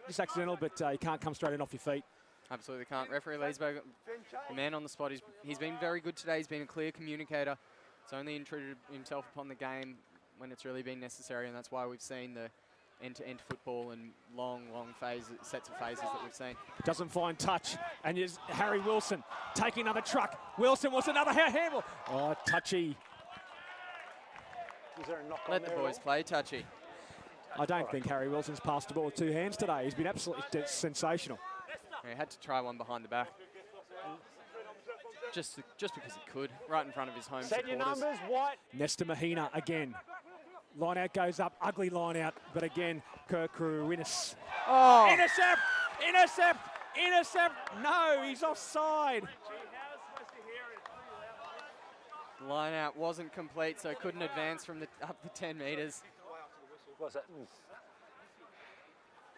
Speaker 1: Just accidental, but you can't come straight in off your feet.
Speaker 2: Absolutely can't. Referee Leesburg, the man on the spot, he's been very good today. He's been a clear communicator. He's only intruded himself upon the game when it's really been necessary, and that's why we've seen the end-to-end football and long sets of phases that we've seen.
Speaker 1: Doesn't find touch, and here's Harry Wilson taking another truck. Wilson wants another handball. Oh, touchy.
Speaker 3: Is there a knock on
Speaker 2: Let the
Speaker 3: there
Speaker 2: boys play touchy.
Speaker 1: I don't think Harry Wilson's passed the ball with 2 hands today. He's been absolutely sensational.
Speaker 2: Yeah, he had to try one behind the back. Just because he could, right in front of his home
Speaker 3: Set your
Speaker 2: supporters.
Speaker 3: numbers, White.
Speaker 1: Nesta Mahina again. Line out goes up, ugly line out, but again, Kirk Ruinis.
Speaker 2: Oh!
Speaker 1: Intercept! Intercept! Intercept! No, he's offside.
Speaker 2: Line out wasn't complete, so couldn't advance from up the 10 metres.
Speaker 3: What's that?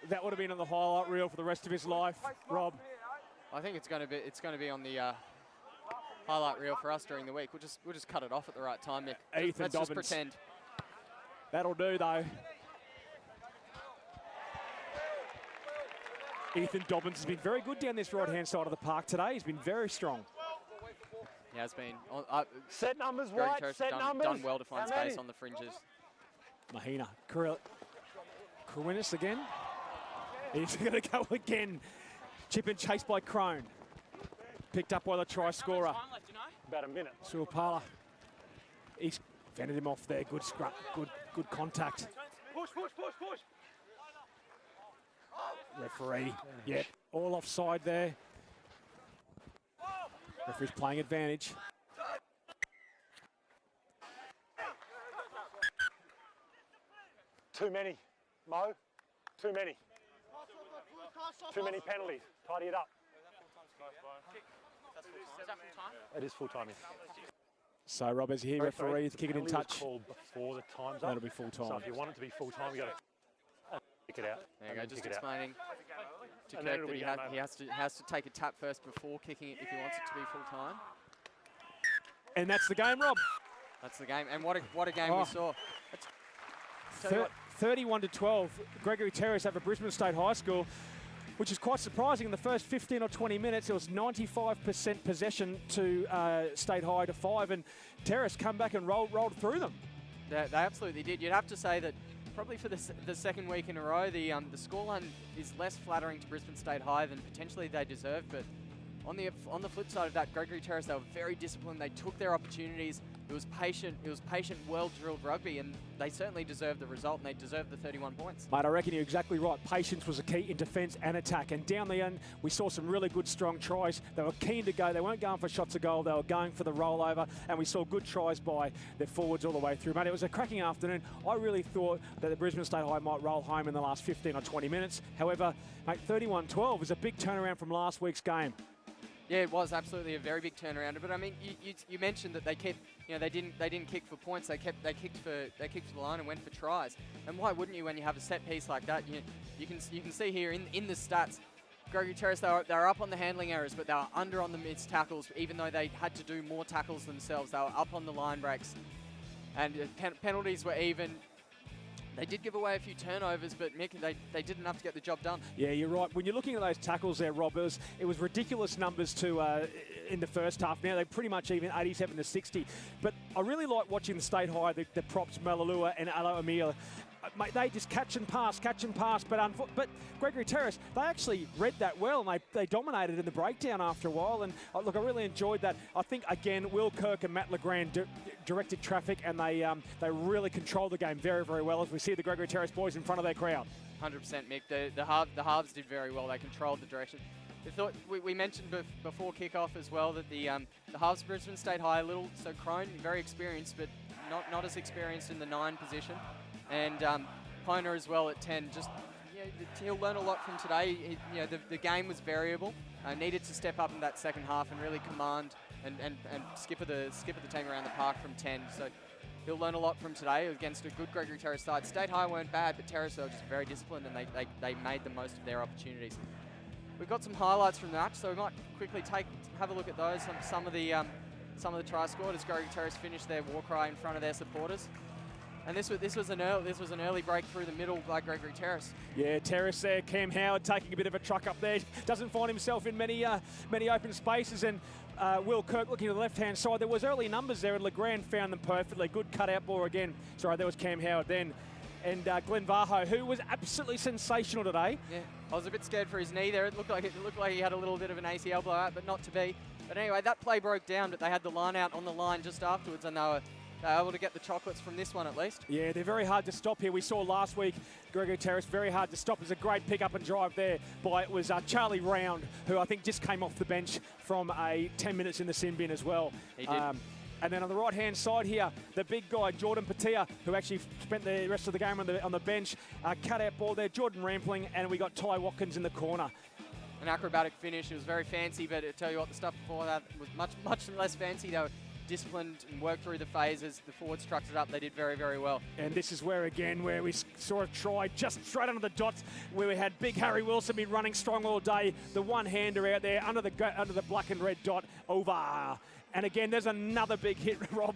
Speaker 1: That would have been on the highlight reel for the rest of his life, Rob.
Speaker 2: I think it's going to be on the highlight reel for us during the week. We'll just cut it off at the right time, Nick.
Speaker 1: Ethan
Speaker 2: Let's
Speaker 1: Dobbins.
Speaker 2: just pretend.
Speaker 1: That'll do, though. Ethan Dobbins has been very good down this right-hand side of the park today. He's been very strong.
Speaker 2: He has been.
Speaker 3: Set numbers,
Speaker 2: Gregory
Speaker 3: White.
Speaker 2: Terrace
Speaker 3: Set numbers.
Speaker 2: done well to find
Speaker 3: How many?
Speaker 2: space on the fringes.
Speaker 1: Mahina. Kruinis again. He's going to go again. Chip and chase by Crone. Picked up by the try scorer.
Speaker 3: About a minute.
Speaker 1: Suapala. He's fended him off there. Good scrap. Good contact.
Speaker 5: Push, push, push, push.
Speaker 1: Referee. Yeah, all offside there. Referee's playing advantage.
Speaker 3: Too many, Mo. Too many. Too many penalties. Tidy it up. It is full time.
Speaker 1: So, Rob, as you hear referee kick it in touch.
Speaker 3: Called before the time's up.
Speaker 1: That'll be full time.
Speaker 3: So if you want it to be full time, you got to kick it out.
Speaker 2: There you go, just
Speaker 3: kick it out.
Speaker 2: explaining to
Speaker 3: And then
Speaker 2: Kirk
Speaker 3: it'll
Speaker 2: that
Speaker 3: be game over.
Speaker 2: he has to take a tap first before kicking it if he wants it to be full time.
Speaker 1: And that's the game, Rob.
Speaker 2: That's the game, and what a game we saw. Tell you what,
Speaker 1: 31-12. Gregory Terrace over Brisbane State High School, which is quite surprising. In the first 15 or 20 minutes, it was 95% possession to State High to 5, and Terrace come back and rolled through them.
Speaker 2: they absolutely did. You'd have to say that probably for the second week in a row, the scoreline is less flattering to Brisbane State High than potentially they deserve. But on the flip side of that, Gregory Terrace, they were very disciplined. They took their opportunities. It was patient, well-drilled rugby, and they certainly deserved the result, and they deserved the 31 points.
Speaker 1: Mate, I reckon you're exactly right. Patience was a key in defence and attack. And down the end, we saw some really good, strong tries. They were keen to go. They weren't going for shots of goal. They were going for the rollover. And we saw good tries by their forwards all the way through. Mate, it was a cracking afternoon. I really thought that the Brisbane State High might roll home in the last 15 or 20 minutes. However, mate, 31-12 is a big turnaround from last week's game.
Speaker 2: Yeah, it was absolutely a very big turnaround. But I mean, you mentioned that they kept, they didn't kick for points. They kicked for the line and went for tries. And why wouldn't you when you have a set piece like that? You can see here in the stats, Gregory Terrace, they were up on the handling errors, but they were under on the missed tackles. Even though they had to do more tackles themselves, they were up on the line breaks, and penalties were even. They did give away a few turnovers, but Mick, they did enough to get the job done.
Speaker 1: Yeah, you're right. When you're looking at those tackles there, Rob, it was ridiculous numbers in the first half. Now they're pretty much even 87-60. But I really like watching the State High, the props, Malalua and Alo Amir. Mate, they just catch and pass. But Gregory Terrace, they actually read that well, and they dominated in the breakdown after a while. And look, I really enjoyed that. I think, again, Will Kirk and Matt Legrand directed traffic, and they really controlled the game very, very well, as we see the Gregory Terrace boys in front of their crowd.
Speaker 2: 100%, Mick. The halves did very well. They controlled the direction. We mentioned before kickoff as well that the halves Brisbane State High, so Crone, very experienced, but not as experienced in the 9 position. And Pona as well at 10. Just he'll learn a lot from today. The game was variable. Needed to step up in that second half and really command and skipper the team around the park from 10. So he'll learn a lot from today against a good Gregory Terrace side. State High weren't bad, but Terrace were just very disciplined, and they made the most of their opportunities. We've got some highlights from the match, so we might quickly have a look at those. Some of the try scored as Gregory Terrace finished their war cry in front of their supporters. And this was an early break through the middle by Gregory Terrace. Yeah, Terrace there. Cam Howard taking a bit of a truck up there. Doesn't find himself in many open spaces. And Will Kirk looking to the left-hand side. There was early numbers there, and Legrand found them perfectly. Good cut-out ball again. Sorry, there was Cam Howard then. And Glenn Varho, who was absolutely sensational today. Yeah, I was a bit scared for his knee there. It looked like he had a little bit of an ACL blowout, but not to be. But anyway, that play broke down, but they had the line out on the line just afterwards, and they were able to get the chocolates from this one at least. Yeah, they're very hard to stop here. We saw last week Gregory Terrace very hard to stop. It was a great pick up and drive there by Charlie Round, who I think just came off the bench from 10 minutes in the sin bin as well. He did. And then on the right-hand side here, the big guy, Jordan Patea, who actually spent the rest of the game on the bench. Cut-out ball there, Jordan Rampling, and we got Ty Watkins in the corner. An acrobatic finish. It was very fancy, but I tell you what, the stuff before that was much less fancy. They were disciplined and worked through the phases. The forward structured up. They did very, very well. And this is where we saw a try just straight under the dots, where we had big Harry Wilson been running strong all day. The one-hander out there under the black and red dot over. And again, there's another big hit, Rob.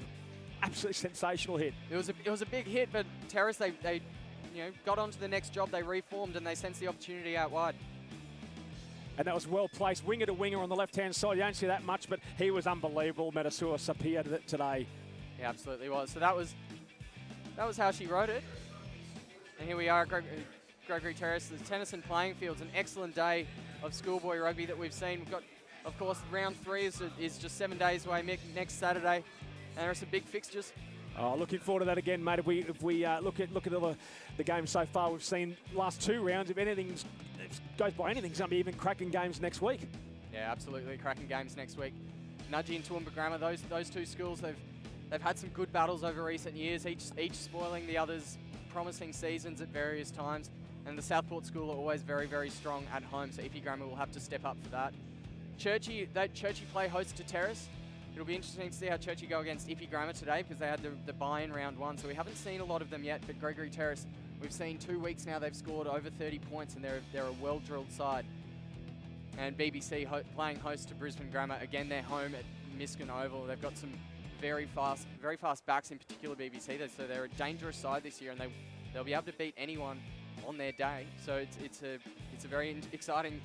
Speaker 2: Absolutely sensational hit. It was a big hit, but Terrace, they got on to the next job. They reformed and they sensed the opportunity out wide. And that was well placed, winger to winger on the left-hand side. You don't see that much, but he was unbelievable, Metasua Sapia today. He absolutely was. So that was how she wrote it. And here we are, Gregory Terrace. The Tennyson playing field's an excellent day of schoolboy rugby that we've seen. We've got, of course, round 3 is just 7 days away, next Saturday, and there are some big fixtures.
Speaker 1: Oh, looking forward to that again, mate. If we look at all the games so far, we've seen last 2 rounds. If anything goes by anything, it's going to be even cracking games next week.
Speaker 2: Yeah, absolutely, cracking games next week. Nudgee and Toowoomba Grammar, those 2 schools, they've had some good battles over recent years, each spoiling the others' promising seasons at various times. And the Southport School are always very, very strong at home, so Ippy Grammar will have to step up for that. Churchie play host to Terrace. It'll be interesting to see how Churchie go against Ippy Grammar today because they had the bye in round 1, so we haven't seen a lot of them yet. But Gregory Terrace, we've seen 2 weeks now they've scored over 30 points, and they're a well-drilled side. And BBC playing host to Brisbane Grammar. Again, they're home at Miskin Oval. They've got some very fast backs, in particular BBC. So they're a dangerous side this year, and they'll be able to beat anyone on their day. So it's a very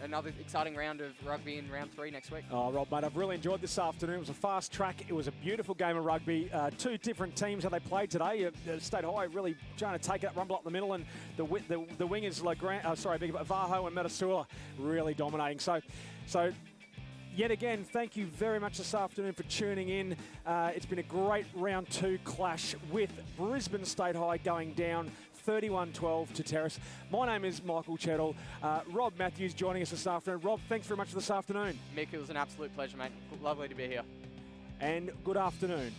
Speaker 2: another exciting round of rugby in round 3 next week.
Speaker 1: Oh, Rob, mate, I've really enjoyed this afternoon. It was a fast track. It was a beautiful game of rugby. 2 different teams how they played today. State High really trying to take it, rumble up the middle, and the wingers like Vaho and Metasula really dominating. So. Yet again, thank you very much this afternoon for tuning in. It's been a great round 2 clash with Brisbane State High going down 31-12 to Terrace. My name is Michael Chettle. Rob Matthews joining us this afternoon. Rob, thanks very much for this afternoon.
Speaker 2: Mick, it was an absolute pleasure, mate. Lovely to be here.
Speaker 1: And good afternoon.